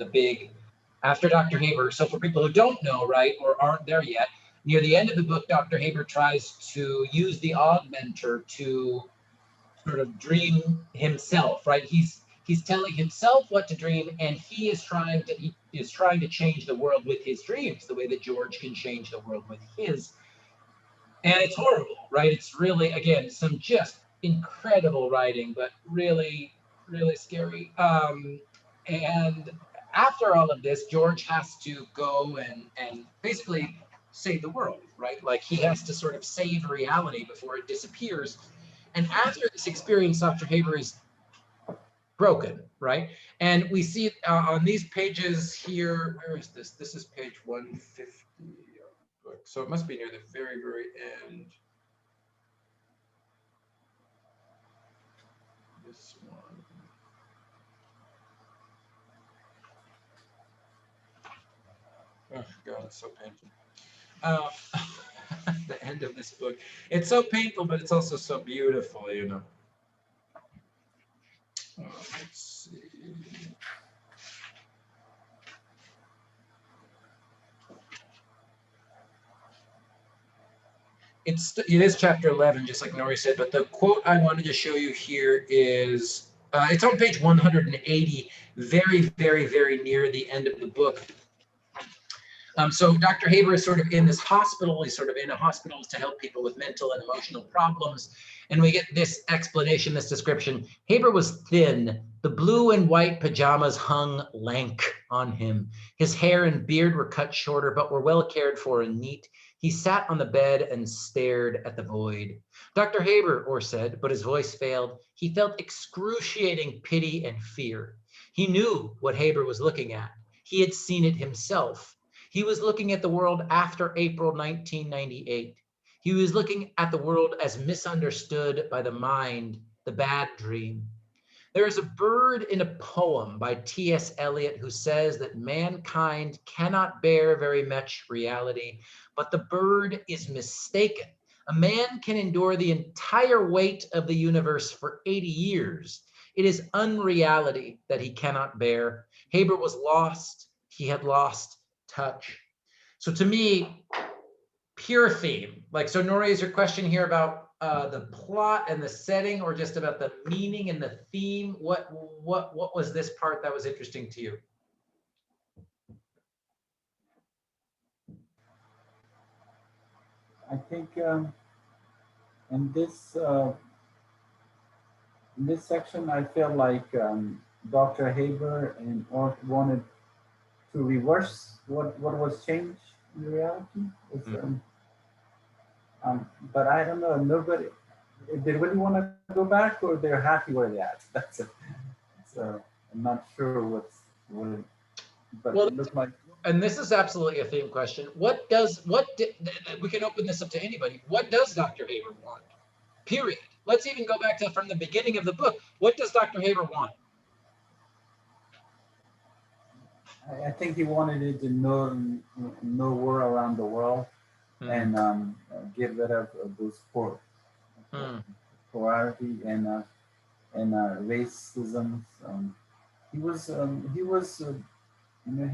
Dr. Haber. So for people who don't know, right, or aren't there yet, near the end of the book, Dr. Haber tries to use the augmenter to sort of dream himself, right? He's telling himself what to dream, and he is trying to change the world with his dreams, the way that George can change the world with his. And it's horrible, right? It's really, again, some just incredible writing, but really, really scary. And after all of this, George has to go and basically save the world, right? Like he has to sort of save reality before it disappears. And after this experience, Dr. Haber is broken, right? And we see it on these pages here. Where is this? This is page 150. So it must be near the very, very end. This one. Oh God, it's so painful. The end of this book. It's so painful, but it's also so beautiful, you know. Let's see. It is chapter 11, just like Nori said, but the quote I wanted to show you here is, it's on page 180, very, very, very near the end of the book. So Dr. Haber is sort of in this hospital. He's sort of in a hospital to help people with mental and emotional problems. And we get this explanation, this description. Haber was thin. The blue and white pajamas hung lank on him. His hair and beard were cut shorter, but were well cared for and neat. He sat on the bed and stared at the void. Dr. Haber, Orr said, but his voice failed. He felt excruciating pity and fear. He knew what Haber was looking at. He had seen it himself. He was looking at the world after April 1998. He was looking at the world as misunderstood by the mind, the bad dream. There is a bird in a poem by T.S. Eliot who says that mankind cannot bear very much reality, but the bird is mistaken. A man can endure the entire weight of the universe for 80 years. It is unreality that he cannot bear. Haber was lost. He had lost touch. So to me, pure theme. Like, so Nori, is your question here about the plot and the setting, or just about the meaning and the theme? What was this part that was interesting to you? I think in this section, I feel like Dr. Haber and Orr wanted to reverse what was changed in reality. But I don't know, nobody, they really want to go back, or they're happy where they're at. That's it. So I'm not sure but well, it looked like. and this is absolutely a theme question. We can open this up to anybody. What does Dr. Haber want? Period. Let's even go back to from the beginning of the book. What does Dr. Haber want? I think he wanted it to know war around the world and get rid of those polarity and racism. He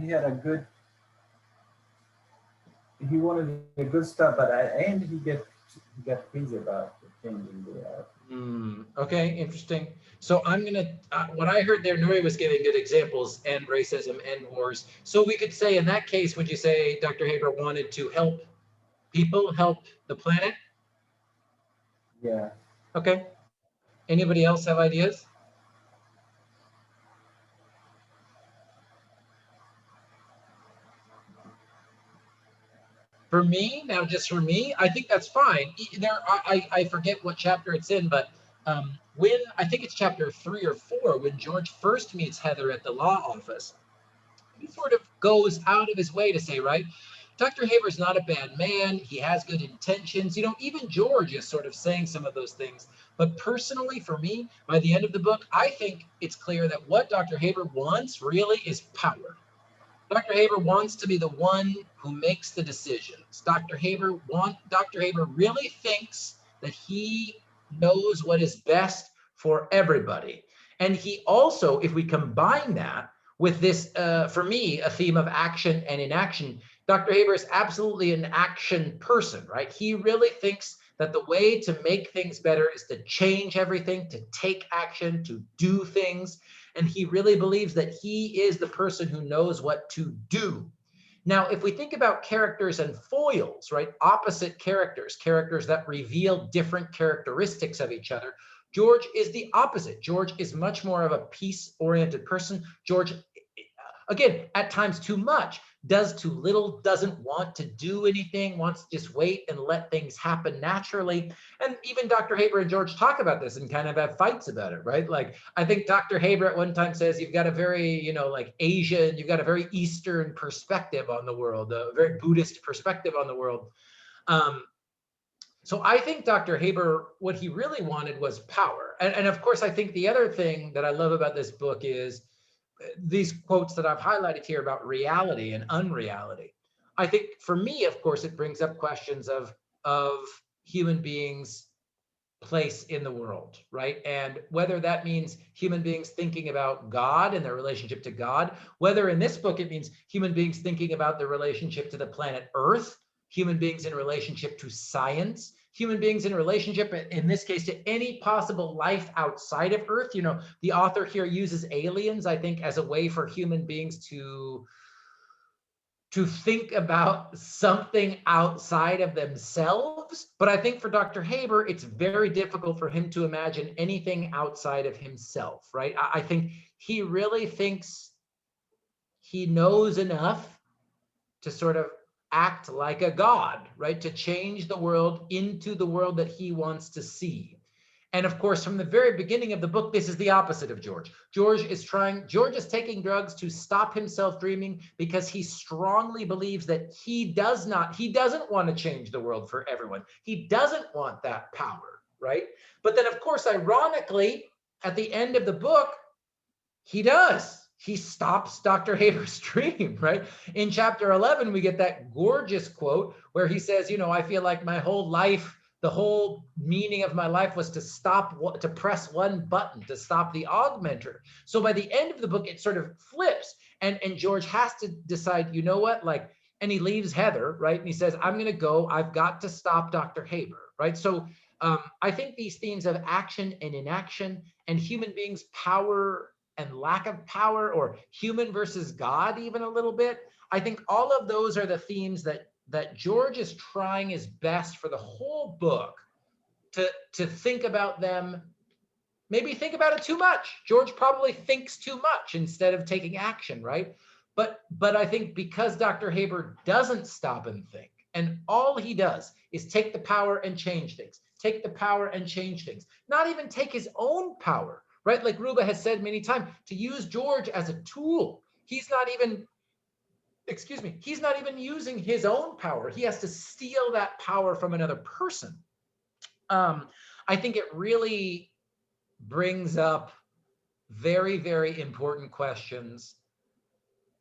had a good. He wanted a good stuff, but and he got crazy about changing the. Okay, interesting. So I'm gonna. What I heard there, Nuri was giving good examples, and racism, and wars. So we could say, in that case, would you say Dr. Haber wanted to help people, help the planet? Yeah. Okay. Anybody else have ideas? For me, now just for me, I think that's fine. I forget what chapter it's in, but when I think it's chapter 3 or 4, when George first meets Heather at the law office, he sort of goes out of his way to say, right, Dr. Haber's not a bad man. He has good intentions. Even George is sort of saying some of those things. But personally, for me, by the end of the book, I think it's clear that what Dr. Haber wants really is power. Dr. Haber wants to be the one who makes the decisions. Dr. Haber really thinks that he knows what is best for everybody. And he also, if we combine that with this, for me, a theme of action and inaction, Dr. Haber is absolutely an action person, right? He really thinks that the way to make things better is to change everything, to take action, to do things. And he really believes that he is the person who knows what to do. Now, if we think about characters and foils, right, opposite characters that reveal different characteristics of each other, George is the opposite. George is much more of a peace-oriented person. George, again, at times too much, does too little, doesn't want to do anything, wants to just wait and let things happen naturally. And even Dr. Haber and George talk about this and kind of have fights about it, right? Like, I think Dr. Haber at one time says, you've got a very, like Asian, you've got a very Eastern perspective on the world, a very Buddhist perspective on the world. So I think Dr. Haber, what he really wanted was power. And of course, I think the other thing that I love about this book is these quotes that I've highlighted here about reality and unreality. I think for me, of course, it brings up questions of human beings' place in the world, right? And whether that means human beings thinking about God and their relationship to God, whether in this book it means human beings thinking about their relationship to the planet Earth, human beings in relationship to science, human beings in relationship, in this case, to any possible life outside of Earth. The author here uses aliens, I think, as a way for human beings to think about something outside of themselves. But I think for Dr. Haber, it's very difficult for him to imagine anything outside of himself, right? I think he really thinks he knows enough to sort of act like a god, right? To change the world into the world that he wants to see. And of course, from the very beginning of the book, this is the opposite of George. George is taking drugs to stop himself dreaming because he strongly believes that he doesn't want to change the world for everyone. He doesn't want that power, right? But then of course, ironically, at the end of the book, he does. He stops Dr. Haber's dream, right? In chapter 11, we get that gorgeous quote where he says, I feel like my whole life, the whole meaning of my life was to press one button to stop the augmenter. So by the end of the book, it sort of flips and George has to decide, you know what, and he leaves Heather, right? And he says, I'm going to go, I've got to stop Dr. Haber, right? So I think these themes of action and inaction and human beings' power and lack of power, or human versus God, even a little bit. I think all of those are the themes that George is trying his best for the whole book to think about them. Maybe think about it too much. George probably thinks too much instead of taking action, right? But I think because Dr. Haber doesn't stop and think, and all he does is take the power and change things, take the power and change things, not even take his own power, right? Like Ruba has said many times, to use George as a tool. He's not even excuse me, he's not even using his own power. He has to steal that power from another person. I think it really brings up very, very important questions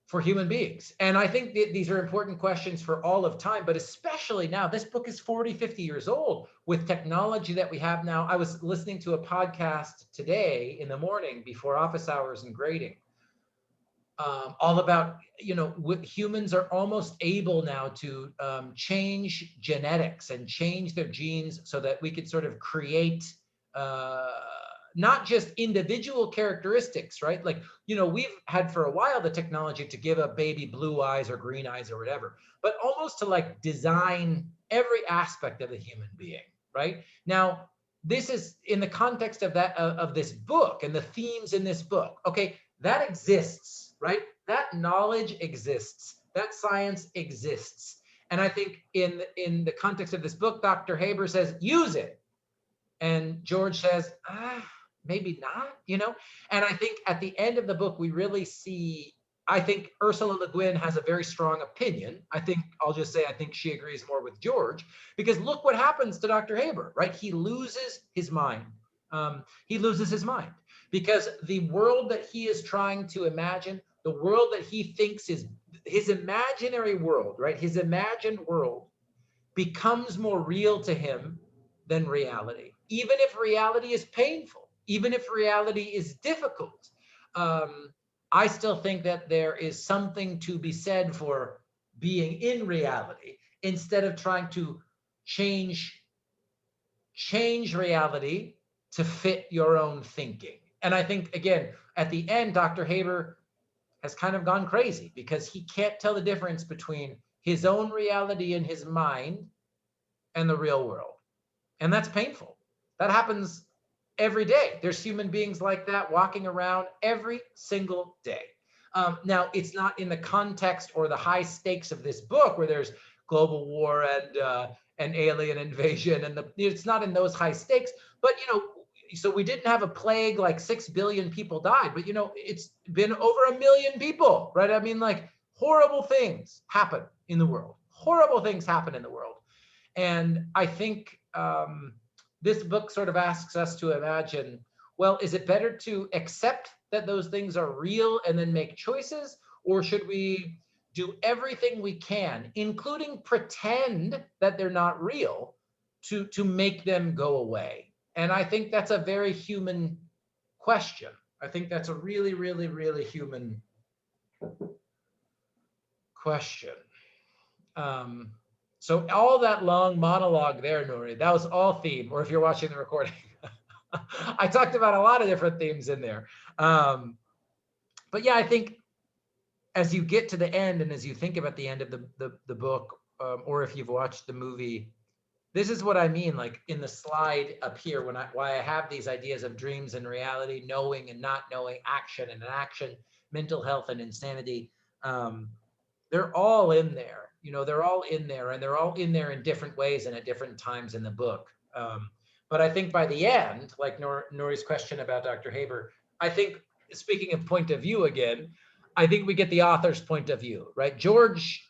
for human beings. And I think these are important questions for all of time, but especially now. This book is 40, 50 years old with technology that we have now. I was listening to a podcast today in the morning before office hours and grading, all about, humans are almost able now to change genetics and change their genes so that we could sort of create not just individual characteristics, right? Like, we've had for a while the technology to give a baby blue eyes or green eyes or whatever, but almost to like design every aspect of the human being, right? Now, this is in the context of that, of this book and the themes in this book. Okay, that exists, right? That knowledge exists. That science exists. And I think in the context of this book, Dr. Haber says, use it. And George says, maybe not, And I think at the end of the book, we really see, I think Ursula Le Guin has a very strong opinion. I think she agrees more with George, because look what happens to Dr. Haber, right? He loses his mind. He loses his mind because the world that he is trying to imagine, the world that he thinks is his imaginary world, right? His imagined world becomes more real to him than reality. Even if reality is painful, even if reality is difficult, I still think that there is something to be said for being in reality instead of trying to change reality to fit your own thinking. And I think, again, at the end, Dr. Haber has kind of gone crazy because he can't tell the difference between his own reality in his mind and the real world. And that's painful. That happens every day. There's human beings like that walking around every single day. Now, it's not in the context or the high stakes of this book where there's global war and alien invasion, and it's not in those high stakes. But so we didn't have a plague like 6 billion people died, but it's been over 1 million people, right? I mean, like, horrible things happen in the world. Horrible things happen in the world. And I think this book sort of asks us to imagine, well, is it better to accept that those things are real and then make choices? Or should we do everything we can, including pretend that they're not real, to make them go away? And I think that's a very human question. I think that's a really, really, really human question. So all that long monologue there, Nuri, that was all theme, or if you're watching the recording, I talked about a lot of different themes in there. But yeah, I think as you get to the end and as you think about the end of the book, or if you've watched the movie, this is what I mean, like in the slide up here, why I have these ideas of dreams and reality, knowing and not knowing, action and inaction, mental health and insanity. They're all in there. They're all in there, and they're all in there in different ways and at different times in the book. But I think by the end, like Nuri's question about Dr. Haber, I think, speaking of point of view again, I think we get the author's point of view, right? George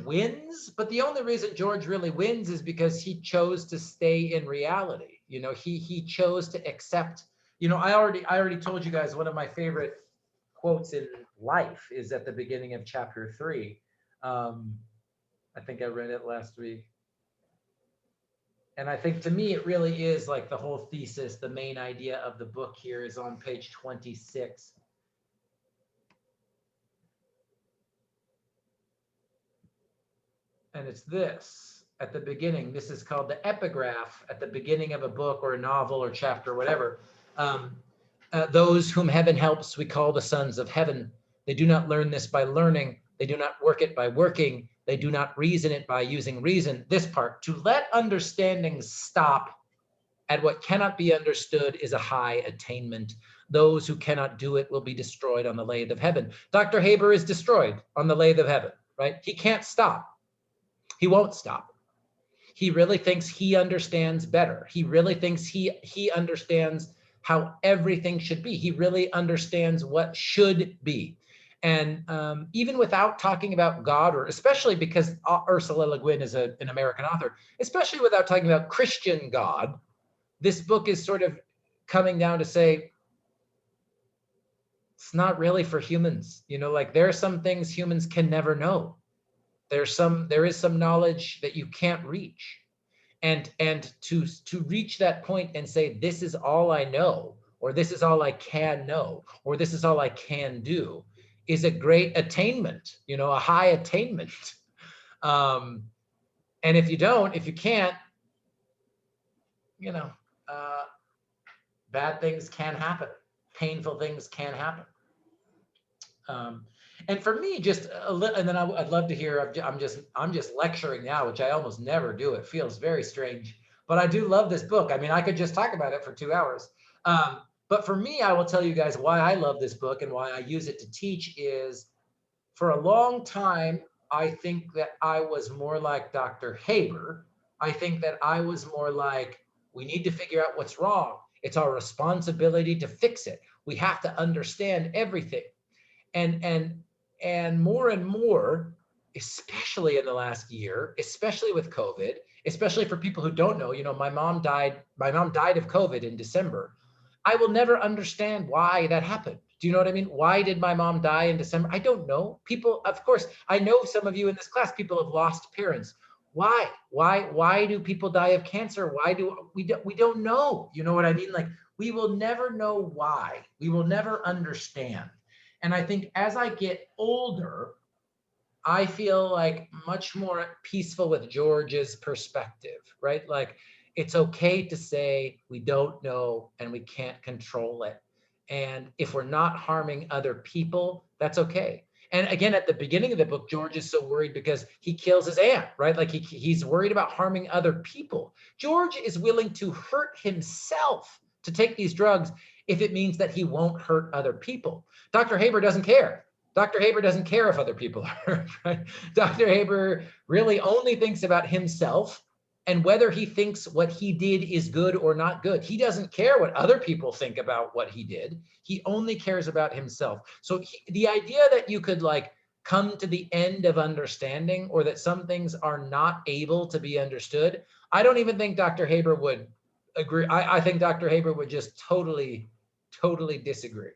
wins, but the only reason George really wins is because he chose to stay in reality. He chose to accept. I already told you guys one of my favorite quotes in life is at the beginning of chapter 3. I think I read it last week. And I think to me, it really is like the whole thesis, the main idea of the book here is on page 26. And it's this, at the beginning. This is called the epigraph at the beginning of a book or a novel or chapter, whatever. Those whom heaven helps, we call the sons of heaven. They do not learn this by learning. They do not work it by working. They do not reason it by using reason. This part, to let understanding stop at what cannot be understood is a high attainment. Those who cannot do it will be destroyed on the lathe of heaven. Dr. Haber is destroyed on the lathe of heaven, right? He can't stop. He won't stop. He really thinks he understands better. He really thinks he understands how everything should be. He really understands what should be. And even without talking about God, or especially because Ursula Le Guin is an American author, especially without talking about Christian God, this book is sort of coming down to say, it's not really for humans. You know, like there are some things humans can never know. There is some knowledge that you can't reach. And to reach that point and say, this is all I know, or this is all I can know, or this is all I can do, is a great attainment, you know, a high attainment. And if you can't, you know, bad things can happen. Painful things can happen. And for me, just a little, and then I'd love to hear, I'm just lecturing now, which I almost never do. It feels very strange, but I do love this book. I mean, I could just talk about it for 2 hours. But for me, I will tell you guys why I love this book and why I use it to teach is, for a long time, I think that I was more like Dr. Haber. I think that I was more like, we need to figure out what's wrong. It's our responsibility to fix it. We have to understand everything. And more and more, especially in the last year, especially with COVID, especially for people who don't know, you know, my mom died of COVID in December. I will never understand why that happened. Do you know what I mean? Why did my mom die in December? I don't know. People, of course, I know some of you in this class, people have lost parents. Why do people die of cancer? Why do we don't know? You know what I mean? Like, we will never know why. We will never understand. And I think as I get older, I feel like much more peaceful with George's perspective, right? Like, it's okay to say we don't know and we can't control it. And if we're not harming other people, that's okay. And again, at the beginning of the book, George is so worried because he kills his aunt, right? Like he's worried about harming other people. George is willing to hurt himself to take these drugs if it means that he won't hurt other people. Dr. Haber doesn't care. Dr. Haber doesn't care if other people are hurt, right? Dr. Haber really only thinks about himself and whether he thinks what he did is good or not good. He doesn't care what other people think about what he did. He only cares about himself. So the idea that you could like come to the end of understanding, or that some things are not able to be understood, I don't even think Dr. Haber would agree. I think Dr. Haber would just totally disagree.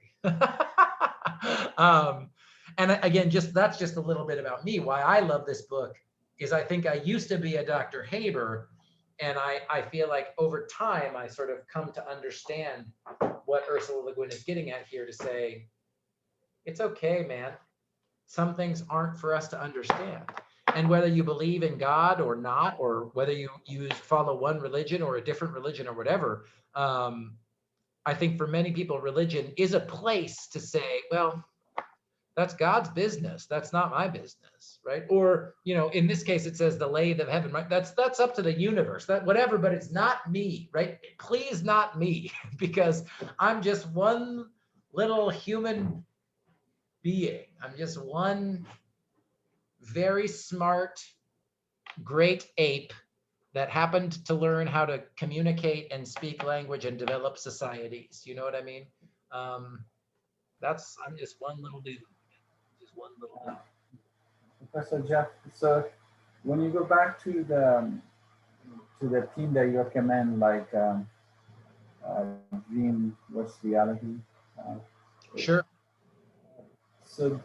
And again, that's just a little bit about me. Why I love this book is I think I used to be a Dr. Haber, and I feel like over time I sort of come to understand what Ursula Le Guin is getting at here, to say, it's okay, man. Some things aren't for us to understand. And whether you believe in God or not, or whether you follow one religion or a different religion or whatever, I think for many people, religion is a place to say, well, that's God's business. That's not my business, right? Or, you know, in this case, it says the lathe of heaven, right? That's up to the universe, that whatever, but it's not me, right? Please, not me, because I'm just one little human being. I'm just one very smart, great ape that happened to learn how to communicate and speak language and develop societies. You know what I mean? I'm just one little dude. Just one little dude. Professor Jeff, so when you go back to the team that you recommend, like dream versus reality. Sure. So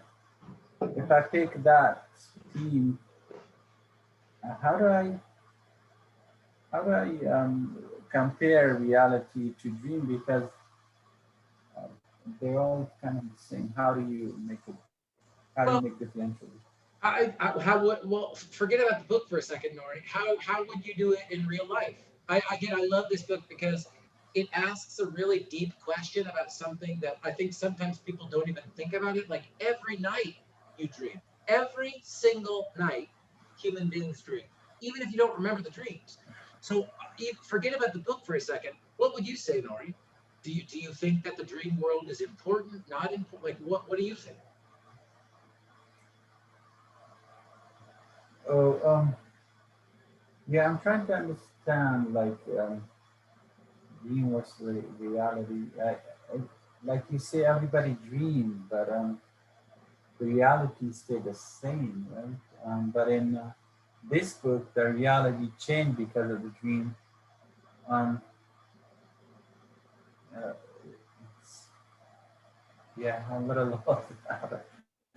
if I take that team, how do I compare reality to dream? Because they're all kind of the same. How do you make it? How do you make differentials? Well, forget about the book for a second, Nori. How would you do it in real life? I love this book because it asks a really deep question about something that I think sometimes people don't even think about it. Like, every night you dream. Every single night, human beings dream, even if you don't remember the dreams. So forget about the book for a second. What would you say, Nori? Do you think that the dream world is important? Not important? Like, what do you think? Oh, yeah, I'm trying to understand, like, dream versus reality. Like you say, everybody dreams, but the reality stay the same, right? But in this book, the reality changed because of the dream. Um, uh, yeah, I'm a little lost about it.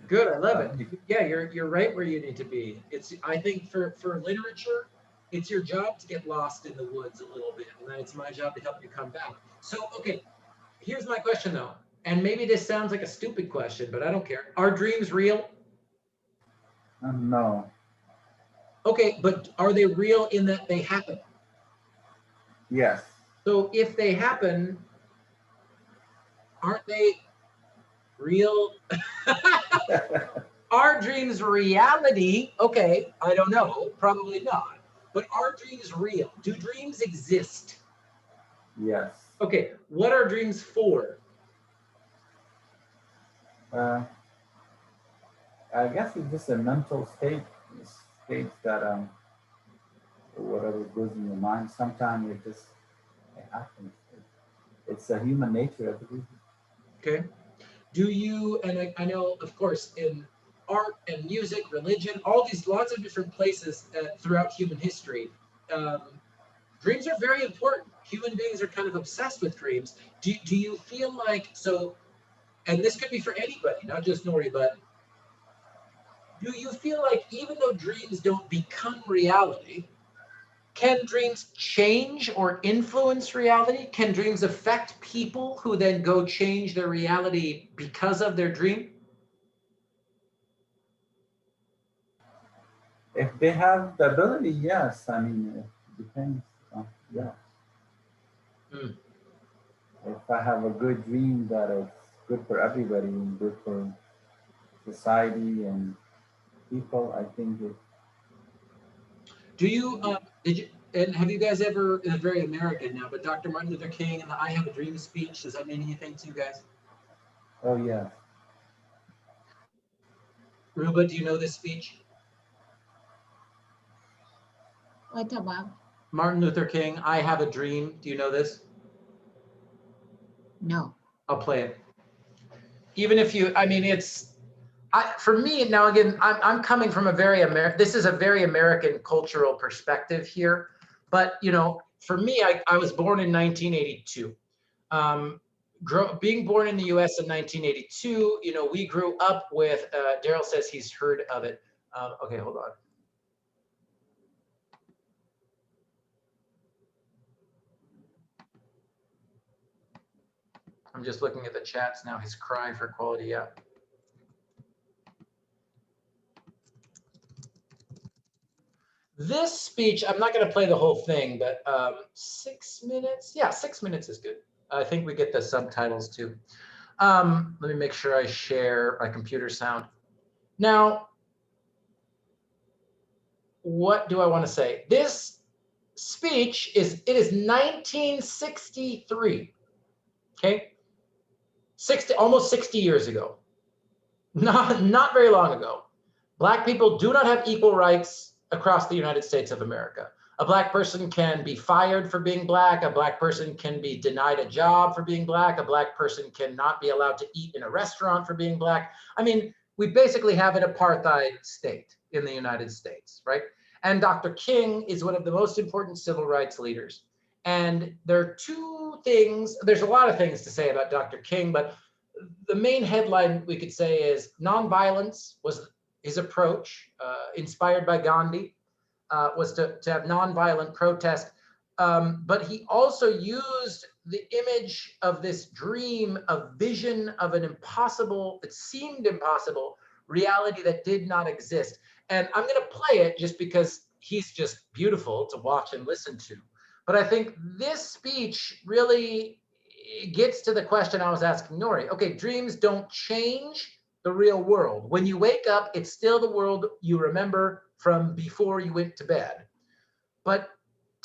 Good, I love it. Um, Yeah, you're right where you need to be. It's I think for literature, it's your job to get lost in the woods a little bit, and then it's my job to help you come back. So, okay, here's my question though, and maybe this sounds like a stupid question, but I don't care. Are dreams real? no, Okay, but are they real in that they happen? yes. So if they happen, aren't they real? Are dreams reality? Okay, I don't know, probably not. But are dreams real? Do dreams exist? Yes. Okay, what are dreams for? Uh, I guess it's just a mental states that whatever goes in your mind. Sometimes it happens. It's a human nature, I believe. Okay. Do you, and I know, of course, in art and music, religion, all these lots of different places throughout human history, um, dreams are very important. Human beings are kind of obsessed with dreams. Do you feel like, so, and this could be for anybody, not just Nori, but do you feel like even though dreams don't become reality, can dreams change or influence reality? Can dreams affect people who then go change their reality because of their dream? If they have the ability, yes. I mean, it depends. Yeah. Mm. If I have a good dream that is good for everybody and good for society and people, I think it. Do you, did you, and have you guys ever, it's very American now, but Dr. Martin Luther King and the I Have a Dream speech, does that mean anything to you guys? Oh yeah. Ruba, do you know this speech? What about? Martin Luther King, I Have a Dream. Do you know this? No. I'll play it. Even if you, I mean, it's, for me, now again, I'm coming from a very this is a very American cultural perspective here. But, you know, for me, I was born in 1982. Being born in the US in 1982, you know, we grew up with, Daryl says he's heard of it. Okay, hold on. I'm just looking at the chats now, his cry for quality, yeah. This speech, I'm not going to play the whole thing, but 6 minutes. Yeah, 6 minutes is good. I think we get the subtitles too. Let me make sure I share my computer sound. Now, what do I want to say? This speech is 1963. Okay, almost 60 years ago. Not very long ago. Black people do not have equal rights across the United States of America. A Black person can be fired for being Black. A Black person can be denied a job for being Black. A Black person cannot be allowed to eat in a restaurant for being Black. I mean, we basically have an apartheid state in the United States, right? And Dr. King is one of the most important civil rights leaders. And there are two things, there's a lot of things to say about Dr. King, but the main headline we could say is nonviolence was his approach, inspired by Gandhi, was to have nonviolent protest. But he also used the image of this dream, a vision of an impossible, it seemed impossible, reality that did not exist. And I'm going to play it just because he's just beautiful to watch and listen to. But I think this speech really gets to the question I was asking Nori. Okay, dreams don't change the real world. When you wake up, it's still the world you remember from before you went to bed. But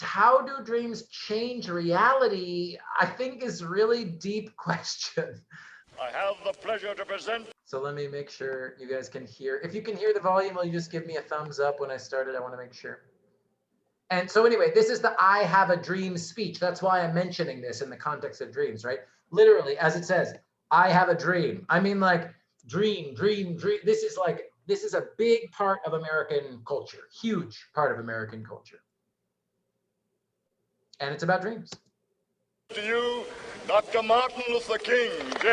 how do dreams change reality, I think is a really deep question. I have the pleasure to present. So let me make sure you guys can hear. If you can hear the volume, will you just give me a thumbs up when I started? I want to make sure. And so anyway, this is the I Have a Dream speech. That's why I'm mentioning this in the context of dreams, right? Literally, as it says, I have a dream. I mean, like, dream. This is a big part of American culture, huge part of American culture. And it's about dreams. To you, Dr. Martin Luther King, Jr.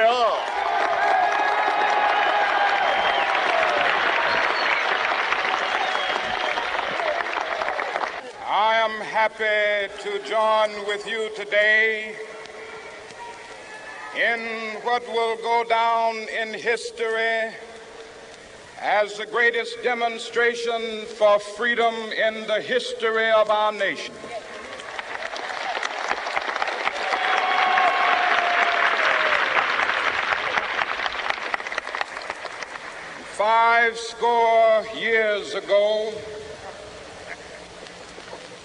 I am happy to join with you today in what will go down in history as the greatest demonstration for freedom in the history of our nation. Five score years ago,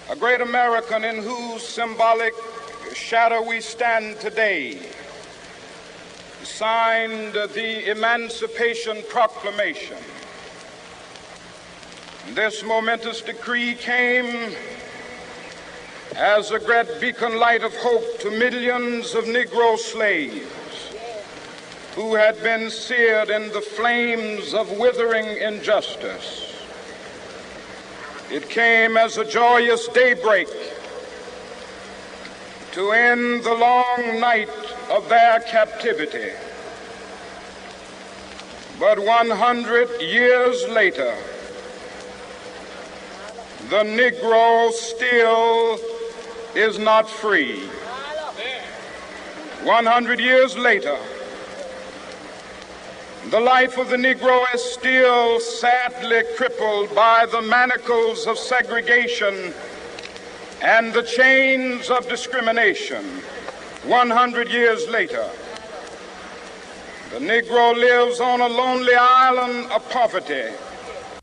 a great American in whose symbolic shadow we stand today signed the Emancipation Proclamation. This momentous decree came as a great beacon light of hope to millions of Negro slaves who had been seared in the flames of withering injustice. It came as a joyous daybreak to end the long night of their captivity. But 100 years later, the Negro still is not free. 100 years later, the life of the Negro is still sadly crippled by the manacles of segregation and the chains of discrimination. 100 years later, the Negro lives on a lonely island of poverty.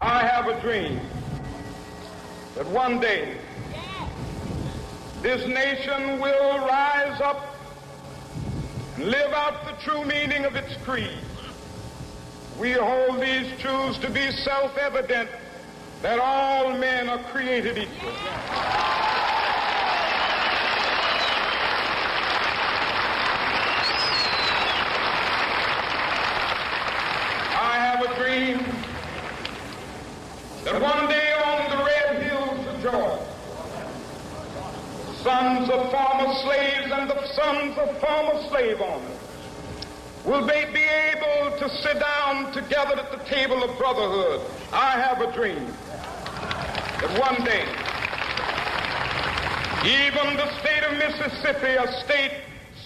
I have a dream that one day this nation will rise up and live out the true meaning of its creed. We hold these truths to be self-evident, that all men are created equal. I have a dream that one day on the red hills of Georgia, sons of former slaves and the sons of former slave owners will they be able to sit down together at the table of brotherhood. I have a dream that one day, even the state of Mississippi, a state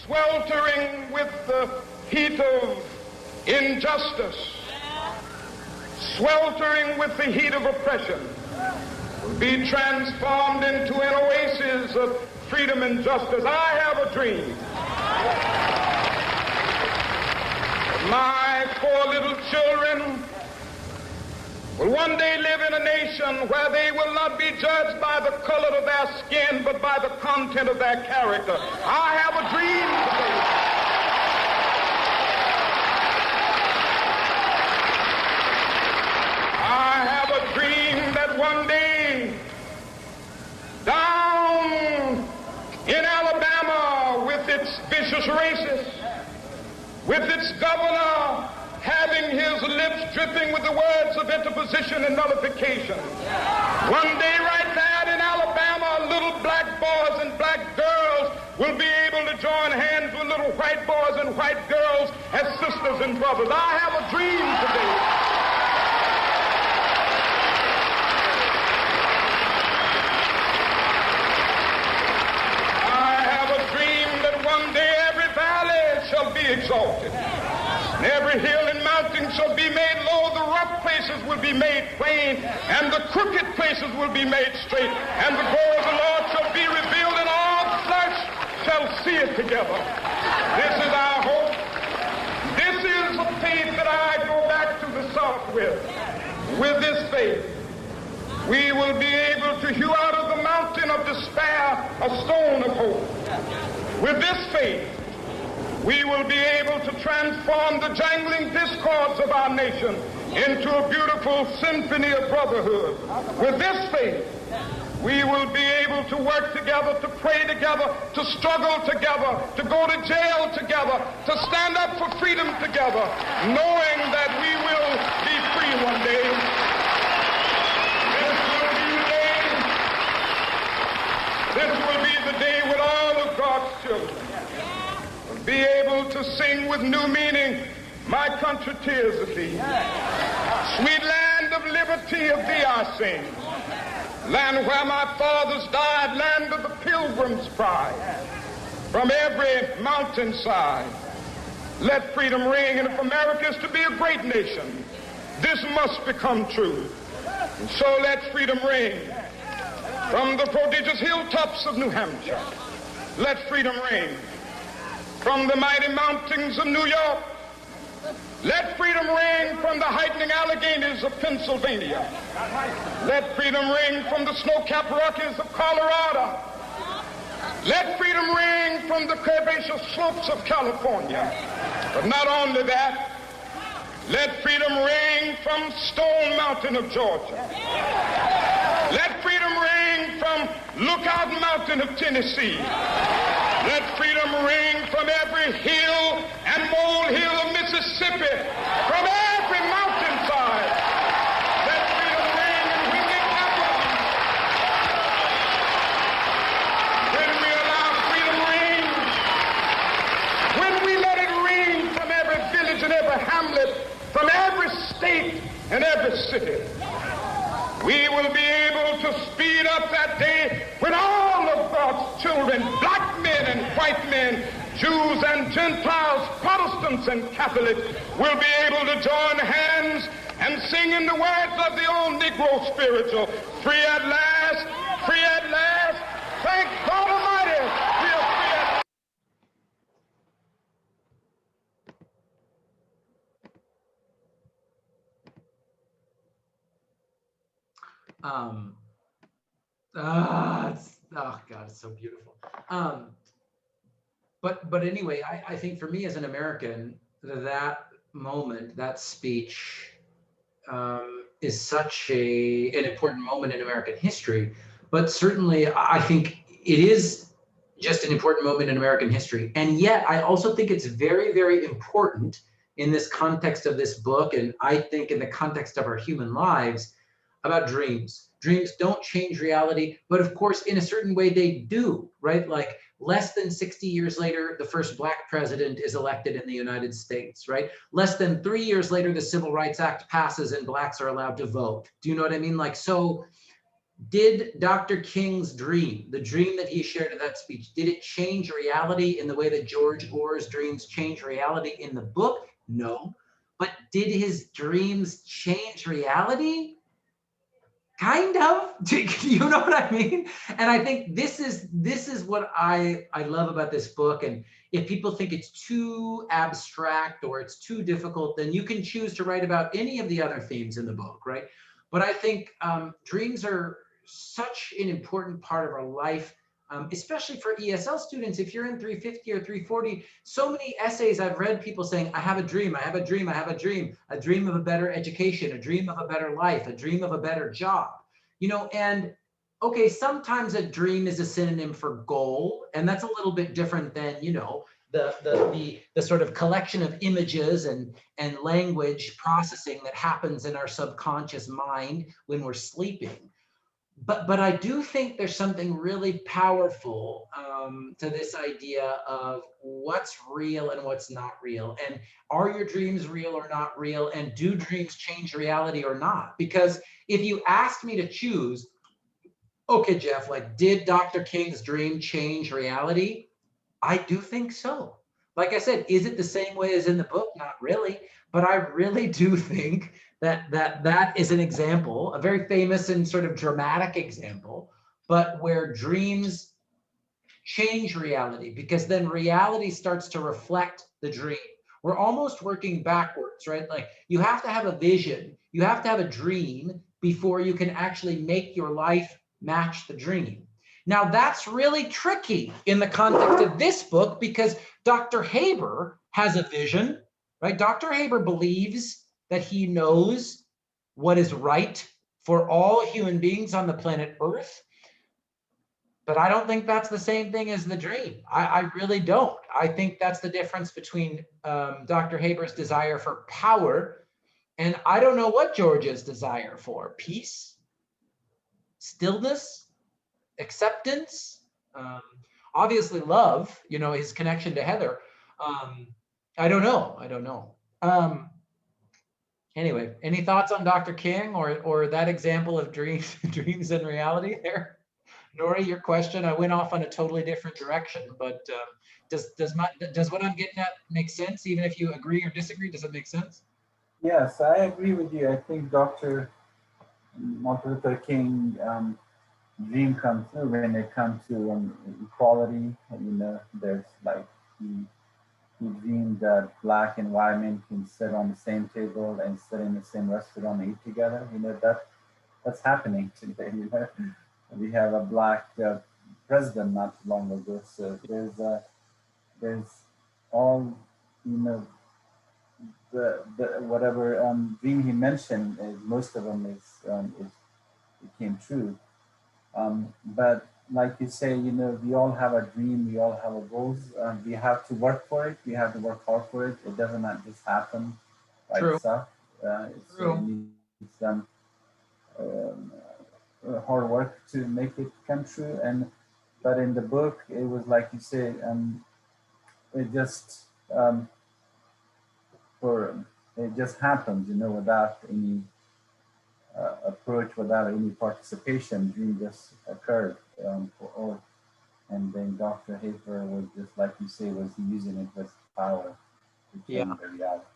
sweltering with the heat of injustice, sweltering with the heat of oppression, will be transformed into an oasis of freedom and justice. I have a dream. My four little children will one day live in a nation where they will not be judged by the color of their skin, but by the content of their character. I have a dream today. I have a dream that one day, down in Alabama with its vicious racists, with its governor having his lips dripping with the words of interposition and nullification. One day right there in Alabama, little black boys and black girls will be able to join hands with little white boys and white girls as sisters and brothers. I have a dream today. Exalted. And every hill and mountain shall be made low, the rough places will be made plain, and the crooked places will be made straight, and the glory of the Lord shall be revealed, and all flesh shall see it together. This is our hope. This is the faith that I go back to the South with. With this faith, we will be able to hew out of the mountain of despair a stone of hope. With this faith, we will be able to transform the jangling discords of our nation into a beautiful symphony of brotherhood. With this faith, We will be able to work together, to pray together, to struggle together, to go to jail together, to stand up for freedom together, knowing that we will be free one day. This will be the day when all of God's children will be able to sing with new meaning, my country, tears of thee. Sweet land of liberty, of thee I sing. Land where my fathers died, land of the pilgrim's pride. From every mountainside, let freedom ring. And if America is to be a great nation, this must become true. And so let freedom ring. From the prodigious hilltops of New Hampshire, let freedom ring. From the mighty mountains of New York, let freedom ring. From the heightening Alleghenies of Pennsylvania, let freedom ring. From the snow-capped Rockies of Colorado, let freedom ring. From the curvaceous slopes of California. But not only that, let freedom ring from Stone Mountain of Georgia. Let freedom ring from Lookout Mountain of Tennessee. Let freedom ring from every hill and molehill of Mississippi, from every mountainside. Let freedom ring, and when it happens, when we allow freedom ring, when we let it ring from every village and every hamlet, from every state and every city, we will be able to speed up that day when all of God's children, black men and white men, Jews and Gentiles, Protestants and Catholics, will be able to join hands and sing in the words of the old Negro spiritual, free at last, thank God Almighty, we are free at last. Oh God, it's so beautiful. But anyway, I think for me as an American, that moment, that speech is such an important moment in American history. But certainly, I think it is just an important moment in American history. And yet, I also think it's very, very important in this context of this book, and I think in the context of our human lives, about dreams. Dreams don't change reality, but of course, in a certain way they do, right? Like less than 60 years later, the first Black president is elected in the United States, right? Less than 3 years later, the Civil Rights Act passes and Blacks are allowed to vote. Do you know what I mean? Like, so did Dr. King's dream, the dream that he shared in that speech, did it change reality in the way that George Orr's dreams change reality in the book? No. But did his dreams change reality? Kind of. You know what I mean? And I think this is what I love about this book. And if people think it's too abstract or it's too difficult, then you can choose to write about any of the other themes in the book, right? But I think dreams are such an important part of our life, especially for ESL students. If you're in 350 or 340, so many essays I've read people saying, I have a dream, I have a dream, I have a dream of a better education, a dream of a better life, a dream of a better job, you know, and okay, sometimes a dream is a synonym for goal, and that's a little bit different than, you know, the sort of collection of images and language processing that happens in our subconscious mind when we're sleeping. But I do think there's something really powerful to this idea of what's real and what's not real. And are your dreams real or not real? And do dreams change reality or not? Because if you asked me to choose, okay, Jeff, like, did Dr. King's dream change reality? I do think so. Like I said, is it the same way as in the book? Not really. But I really do think that is an example, a very famous and sort of dramatic example, but where dreams change reality, because then reality starts to reflect the dream. We're almost working backwards, right? Like, you have to have a vision, you have to have a dream before you can actually make your life match the dream. Now, that's really tricky in the context of this book, because Dr. Haber has a vision, right? Dr. Haber believes that he knows what is right for all human beings on the planet Earth. But I don't think that's the same thing as the dream. I really don't. I think that's the difference between Dr. Haber's desire for power, and I don't know what George's desire for. Peace, stillness, acceptance, obviously love, you know, his connection to Heather. I don't know. Anyway, any thoughts on Dr. King or that example of dreams, dreams and reality there? Nori, your question, I went off on a totally different direction, but does what I'm getting at make sense? Even if you agree or disagree, does it make sense? Yes, I agree with you. I think Dr. Martin Luther King dream come true when it comes to equality. You know, there's like he dreamed that Black and white men can sit on the same table and sit in the same restaurant and eat together. You know, that's happening today. You know, we have a Black president not too long ago. So there's all, you know, the whatever dream he mentioned, most of them is became true. But like you say, you know, we all have a dream, we all have a goals. We have to work for it. We have to work hard for it. It doesn't not just happen by True. itself. So it needs some hard work to make it come true. But in the book, it was like you say, it just it just happens, you know, without any approach, without any participation. Dream just occurred for all. And then Dr. Hafer was just like you say, was using it with power to change the reality.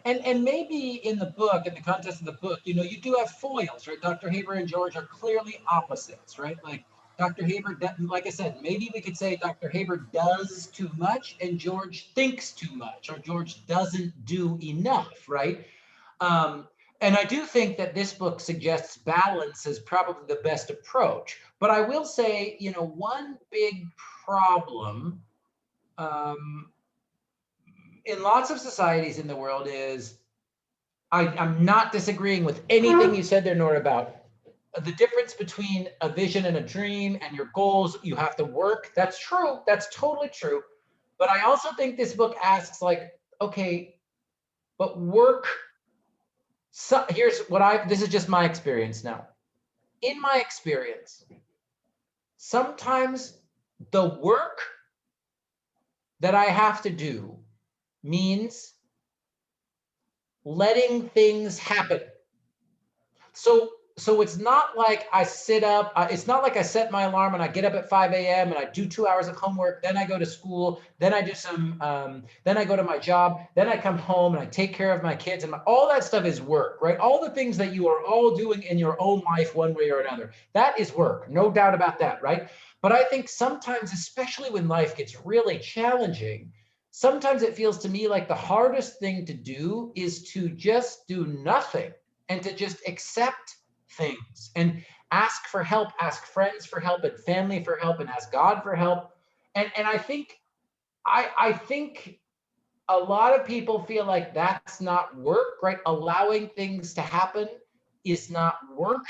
And maybe in the book, in the context of the book, you know, you do have foils, right? Dr. Haber and George are clearly opposites, right? Like Dr. Haber, like I said, maybe we could say Dr. Haber does too much and George thinks too much, or George doesn't do enough, right? And I do think that this book suggests balance is probably the best approach. But I will say, you know, one big problem in lots of societies in the world is, I'm not disagreeing with anything you said there, Nora, about the difference between a vision and a dream and your goals. You have to work. That's true. That's totally true. But I also think this book asks, like, okay, but work. So here's what this is just my experience now. In my experience, sometimes the work that I have to do means letting things happen. So it's not like I sit up, it's not like I set my alarm and I get up at 5 a.m. and I do 2 hours of homework, then I go to school, then I do then I go to my job, then I come home and I take care of my kids, and all that stuff is work, right? All the things that you are all doing in your own life one way or another, that is work, no doubt about that, right? But I think sometimes, especially when life gets really challenging, sometimes it feels to me like the hardest thing to do is to just do nothing and to just accept things and ask for help, ask friends for help and family for help and ask God for help. And I think a lot of people feel like that's not work, right? Allowing things to happen is not work.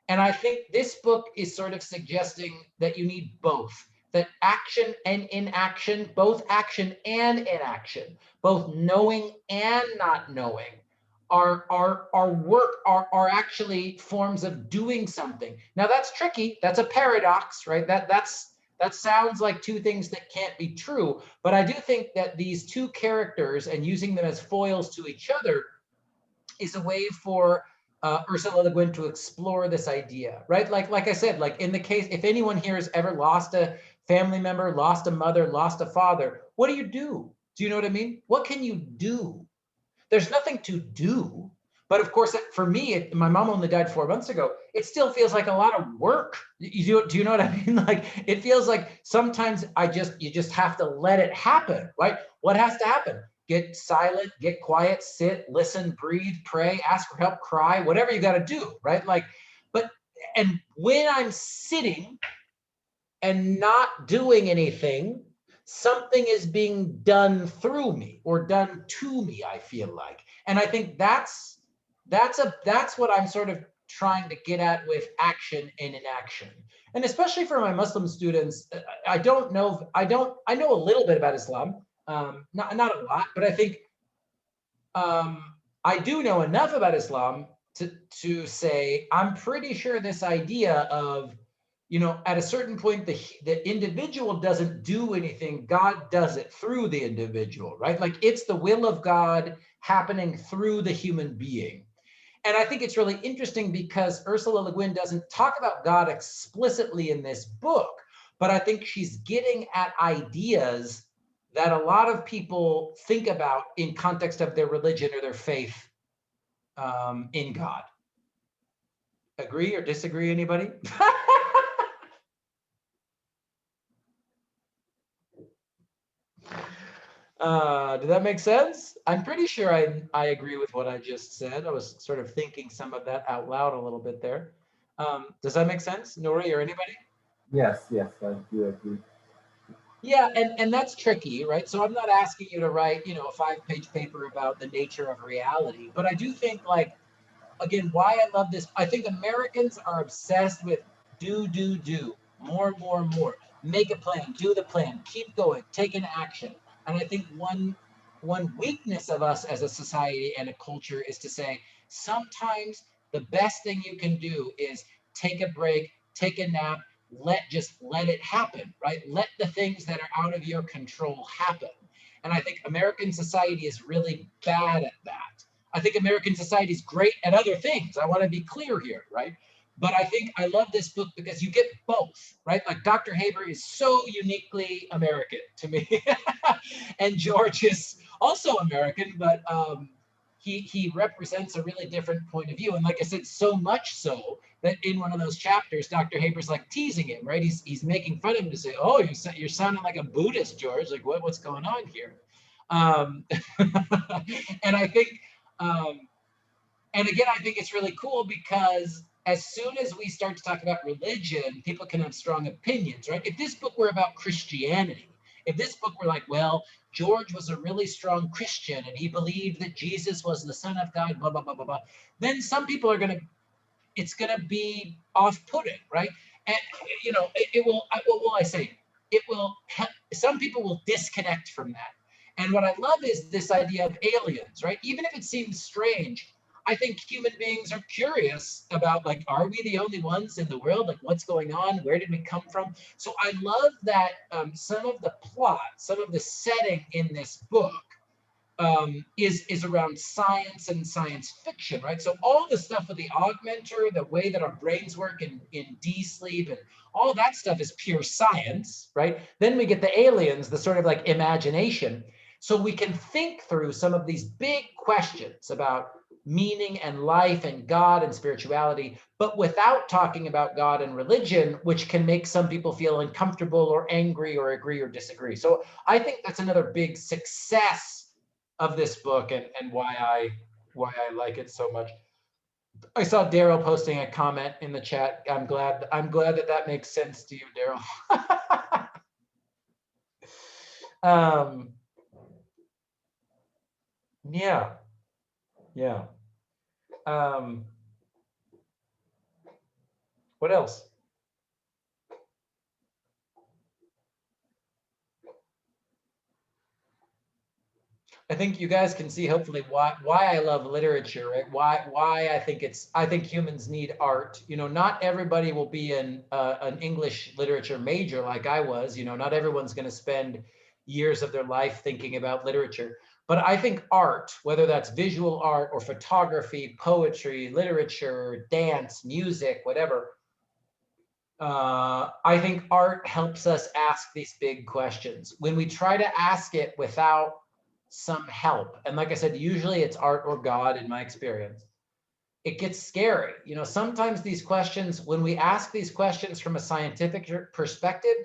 And I think this book is sort of suggesting that you need both, that action and inaction, both action and inaction, both knowing and not knowing, are work, are actually forms of doing something. Now that's tricky. That's a paradox, right? That sounds like two things that can't be true. But I do think that these two characters and using them as foils to each other is a way for Ursula Le Guin to explore this idea, right? Like I said, like in the case, if anyone here has ever lost a family member, lost a mother, lost a father, what do you do? Do you know what I mean? What can you do? There's nothing to do. But of course, for me, my mom only died 4 months ago. It still feels like a lot of work. Do you know what I mean? Like, it feels like sometimes you just have to let it happen, right? What has to happen? Get silent, get quiet, sit, listen, breathe, pray, ask for help, cry, whatever you got to do, right? Like, and when I'm sitting and not doing anything, something is being done through me or done to me, I feel like. And I think that's what I'm sort of trying to get at with action and inaction. And especially for my Muslim students, I know a little bit about Islam, not a lot, but I think I do know enough about Islam to say, I'm pretty sure this idea of, at a certain point, the individual doesn't do anything, God does it through the individual, right? Like it's the will of God happening through the human being. And I think it's really interesting because Ursula Le Guin doesn't talk about God explicitly in this book, but I think she's getting at ideas that a lot of people think about in context of their religion or their faith in God. Agree or disagree, anybody? Did that make sense? I'm pretty sure I agree with what I just said. I was sort of thinking some of that out loud a little bit there. Does that make sense, Nuri or anybody? Yes, I do agree. Yeah, and that's tricky, right? So I'm not asking you to write, a 5-page paper about the nature of reality, but I do think, like, again, why I love this, I think Americans are obsessed with do, more, make a plan, do the plan, keep going, take an action. And I think one weakness of us as a society and a culture is to say, sometimes the best thing you can do is take a break, take a nap, let it happen, right? Let the things that are out of your control happen. And I think American society is really bad at that. I think American society is great at other things. I want to be clear here, right? But I think I love this book because you get both, right? Like Dr. Haber is so uniquely American to me. And George is also American, but he represents a really different point of view. And like I said, so much so that in one of those chapters, Dr. Haber's like teasing him, right? He's making fun of him to say, oh, you're sounding like a Buddhist, George. Like, what's going on here? And I think, and again, I think it's really cool because as soon as we start to talk about religion, people can have strong opinions, right? If this book were about Christianity, if this book were like, well, George was a really strong Christian and he believed that Jesus was the Son of God, blah, blah, blah, blah, blah, then some people are it's going to be off-putting, right? And, it will, what will I say? It will, some people will disconnect from that. And what I love is this idea of aliens, right? Even if it seems strange, I think human beings are curious about, like, are we the only ones in the world? Like, what's going on? Where did we come from? So I love that some of the plot, some of the setting in this book is around science and science fiction, right? So all the stuff with the augmenter, the way that our brains work in D sleep, and all that stuff is pure science, right? Then we get the aliens, the sort of like imagination. So we can think through some of these big questions about meaning and life and God and spirituality, but without talking about God and religion, which can make some people feel uncomfortable or angry or agree or disagree. So I think that's another big success of this book and why I like it so much. I saw Daryl posting a comment in the chat. I'm glad that makes sense to you, Daryl. Yeah. What else? I think you guys can see hopefully why I love literature, right? Why I think humans need art. Not everybody will be an English literature major like I was. Not everyone's going to spend years of their life thinking about literature. But I think art, whether that's visual art or photography, poetry, literature, dance, music, whatever, I think art helps us ask these big questions. When we try to ask it without some help, and like I said, usually it's art or God in my experience, it gets scary. Sometimes these questions, when we ask these questions from a scientific perspective,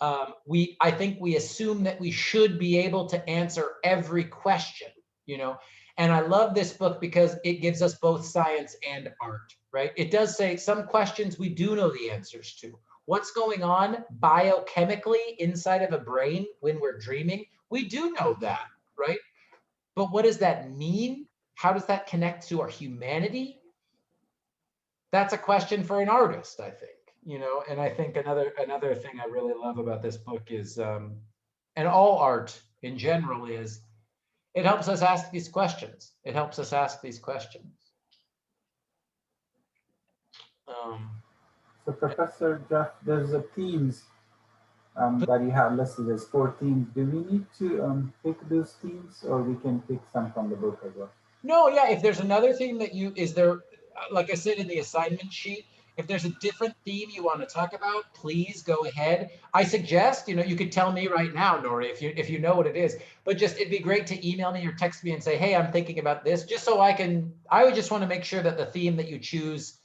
I think we assume that we should be able to answer every question, and I love this book because it gives us both science and art, right? It does say some questions we do know the answers to. What's going on biochemically inside of a brain when we're dreaming? We do know that, right? But what does that mean? How does that connect to our humanity? that's a question for an artist, I think, you know. And I think another thing I really love about this book is, and all art in general, is it helps us ask these questions. It helps us ask these questions. So Professor Jeff, there's a themes that you have listed as 4 themes. Do we need to pick those themes, or we can pick some from the book as well? No, yeah, if there's another theme that is there, like I said in the assignment sheet, if there's a different theme you want to talk about, please go ahead. I suggest, you know, you could tell me right now, Nori, if you know what it is, but just, it'd be great to email me or text me and say, hey, I'm thinking about this, just so I would just want to make sure that the theme that you choose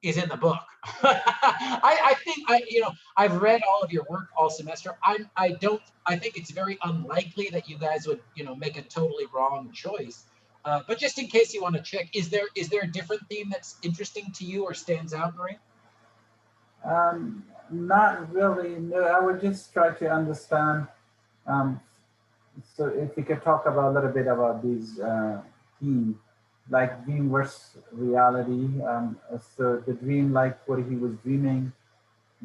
is in the book. I think you know, I've read all of your work all semester. I think it's very unlikely that you guys would, you know, make a totally wrong choice. But just in case you want to check, is there a different theme that's interesting to you or stands out, Marie? Not really. No, I would just try to understand. So if we could talk about a little bit about these themes, like dream versus reality. So the dream, like what he was dreaming,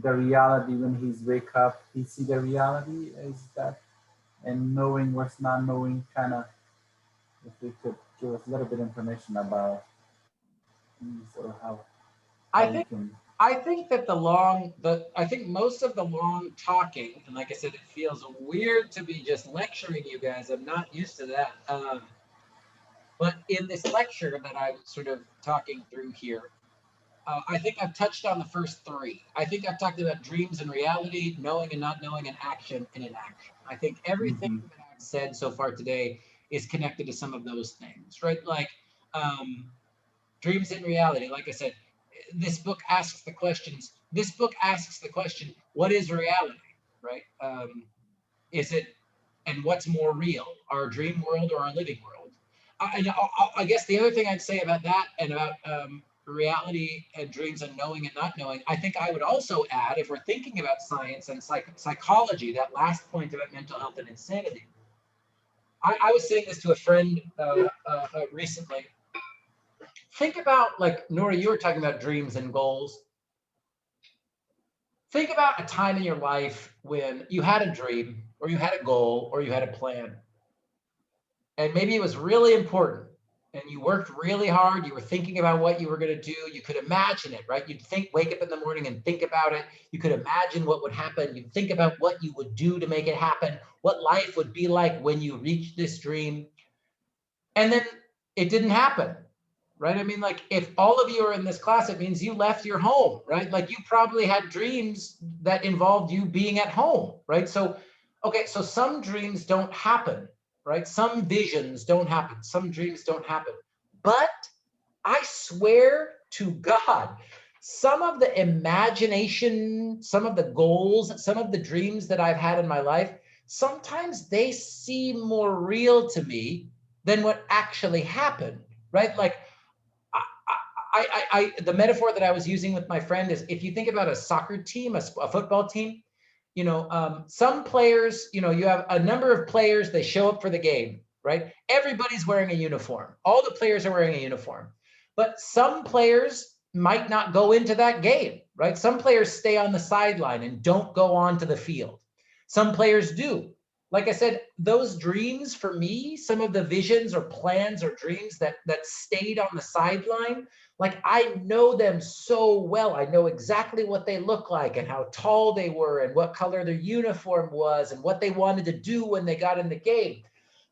the reality when he's wake up, he see the reality is that, and knowing versus not knowing, kind of. If we could give us a little bit of information about these, or how I think that I think most of the long talking, and like I said, it feels weird to be just lecturing you guys. I'm not used to that. But in this lecture that I'm sort of talking through here, I think I've touched on the first 3. I think I've talked about dreams and reality, knowing and not knowing, and action and inaction. I think everything that I've said so far today is connected to some of those things, right? Like dreams and reality. Like I said, this book asks the questions. This book asks the question, what is reality, right? Is it, and what's more real, our dream world or our living world? I guess the other thing I'd say about that, and about reality and dreams and knowing and not knowing, I think I would also add, if we're thinking about science and psychology, that last point about mental health and insanity. I was saying this to a friend recently. Think about, like, Nora, you were talking about dreams and goals. Think about a time in your life when you had a dream, or you had a goal, or you had a plan. And maybe it was really important, and you worked really hard. You were thinking about what you were going to do. You could imagine it, right? You'd wake up in the morning and think about it. You could imagine what would happen. You'd think about what you would do to make it happen, what life would be like when you reached this dream. And then it didn't happen, right? I mean, like, if all of you are in this class, it means you left your home, right? Like, you probably had dreams that involved you being at home, right? So, okay, so some dreams don't happen, right? Some visions don't happen. Some dreams don't happen. But I swear to God, some of the imagination, some of the goals, some of the dreams that I've had in my life, sometimes they seem more real to me than what actually happened, right? Like, the metaphor that I was using with my friend is, if you think about a soccer team, a football team, you know, some players, you know, you have a number of players, they show up for the game, right? Everybody's wearing a uniform. All the players are wearing a uniform. But some players might not go into that game, right? Some players stay on the sideline and don't go onto the field. Some players do. Like I said, those dreams for me, some of the visions or plans or dreams that stayed on the sideline, like, I know them so well. I know exactly what they look like and how tall they were and what color their uniform was and what they wanted to do when they got in the game.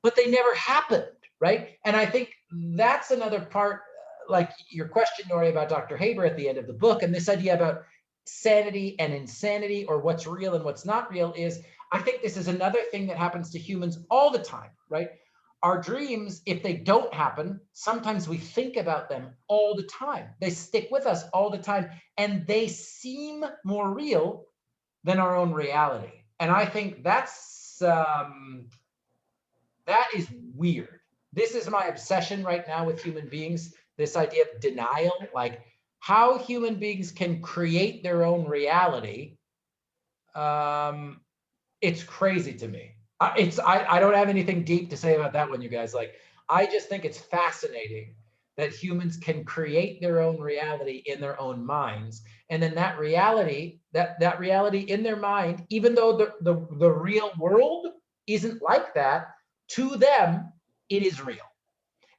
But they never happened, right? And I think that's another part, like your question, Nori, about Dr. Haber at the end of the book, and this idea about sanity and insanity, or what's real and what's not real, is, I think this is another thing that happens to humans all the time, right? Our dreams, if they don't happen, sometimes we think about them all the time. They stick with us all the time, and they seem more real than our own reality. And I think that is weird. This is my obsession right now with human beings, this idea of denial, like how human beings can create their own reality. It's crazy to me. I don't have anything deep to say about that one, you guys. Like, I just think it's fascinating that humans can create their own reality in their own minds. And then that reality, that reality in their mind, even though the real world isn't like that, to them, it is real.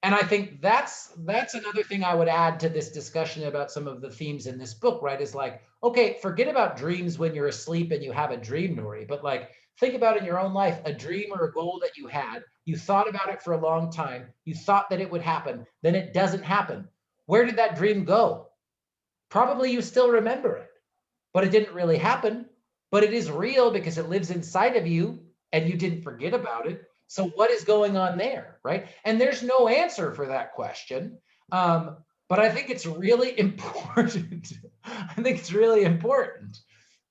And I think that's another thing I would add to this discussion about some of the themes in this book, right? Is like, okay, forget about dreams when you're asleep and you have a dream, Nori, but like, think about in your own life, a dream or a goal that you had, you thought about it for a long time, you thought that it would happen, then it doesn't happen. Where did that dream go? Probably you still remember it, but it didn't really happen, but it is real because it lives inside of you and you didn't forget about it. So what is going on there, right? And there's no answer for that question. But I think it's really important. I think it's really important.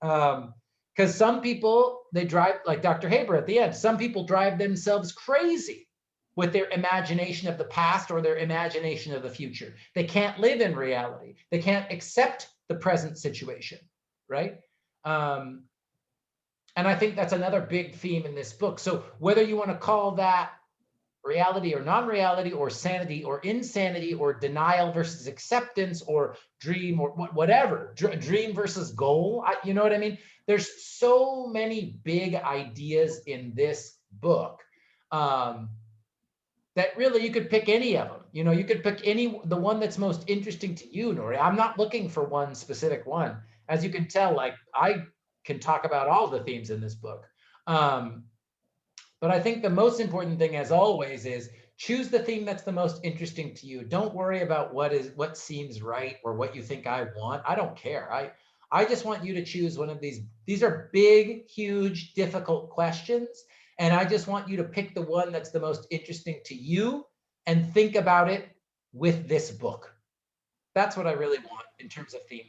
Because some people, they drive, like Dr. Haber at the end, some people drive themselves crazy with their imagination of the past or their imagination of the future. They can't live in reality. They can't accept the present situation, right? And I think that's another big theme in this book. So whether you want to call that reality or non-reality or sanity or insanity or denial versus acceptance or dream or whatever, dream versus goal, you know what I mean? There's so many big ideas in this book that really you could pick any of them. You know, you could pick the one that's most interesting to you, Nori. I'm not looking for one specific one. As you can tell, like I can talk about all the themes in this book. But I think the most important thing, as always, is choose the theme that's the most interesting to you. Don't worry about what seems right or what you think I want. I don't care. I just want you to choose one of these. These are big, huge, difficult questions. And I just want you to pick the one that's the most interesting to you and think about it with this book. That's what I really want in terms of theme.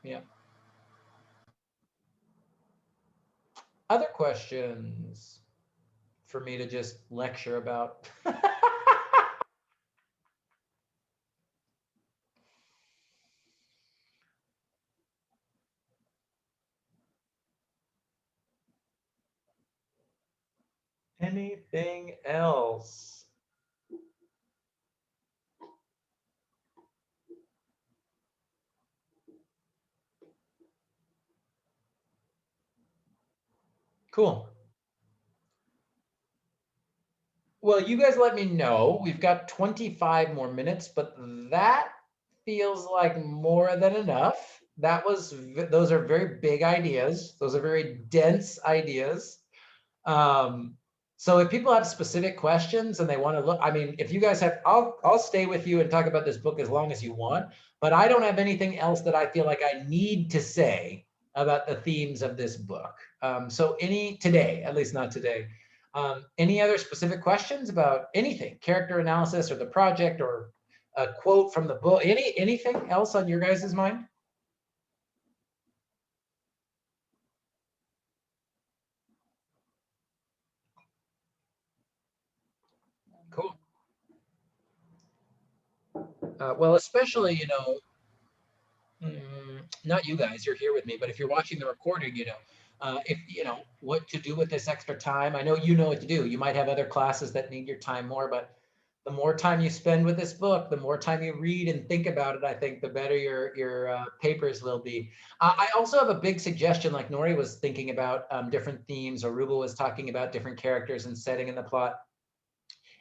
Yeah. Other questions for me to just lecture about? Anything else? Cool. Well, you guys let me know. We've got 25 more minutes, but that feels like more than enough. Those are very big ideas. Those are very dense ideas. So if people have specific questions and they want to look, I mean, if you guys have, I'll stay with you and talk about this book as long as you want, but I don't have anything else that I feel like I need to say about the themes of this book. So today, at least not today, any other specific questions about anything, character analysis or the project or a quote from the book, anything else on your guys' mind? Cool. Well, especially, you know, not you guys, you're here with me, but if you're watching the recording, you know, if you know what to do with this extra time, I know you know what to do. You might have other classes that need your time more, but the more time you spend with this book, the more time you read and think about it, I think the better your papers will be. I also have a big suggestion, like Nori was thinking about different themes, or Ruba was talking about different characters and setting in the plot.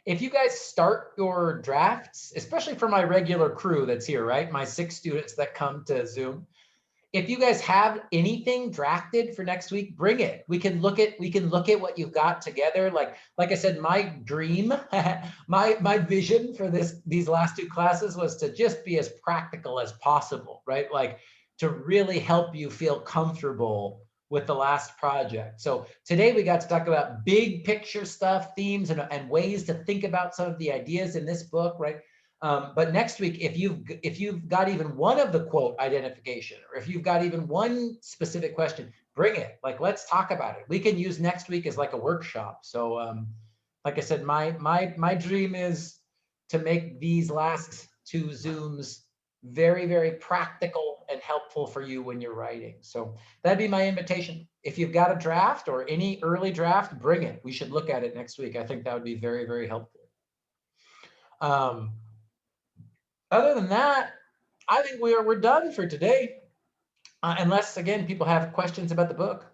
If you guys start your drafts, especially for my regular crew that's here, right? My 6 students that come to Zoom. If you guys have anything drafted for next week, bring it. We can look at what you've got together. Like I said, my dream, my vision for these last 2 classes was to just be as practical as possible, right? Like to really help you feel comfortable with the last project. So today we got to talk about big picture stuff, themes, and ways to think about some of the ideas in this book, right? But next week, if you've got even one of the quote identification, or if you've got even one specific question, bring it. Like, let's talk about it. We can use next week as like a workshop. So like I said, my dream is to make these last 2 Zooms very, very practical and helpful for you when you're writing. So that'd be my invitation. If you've got a draft or any early draft, bring it. We should look at it next week. I think that would be very, very helpful. Other than that, I think we're done for today. Unless, again, people have questions about the book.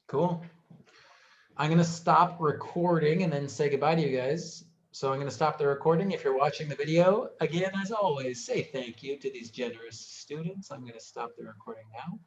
Cool. I'm going to stop recording and then say goodbye to you guys. So I'm going to stop the recording. If you're watching the video, again, as always, say thank you to these generous students. I'm going to stop the recording now.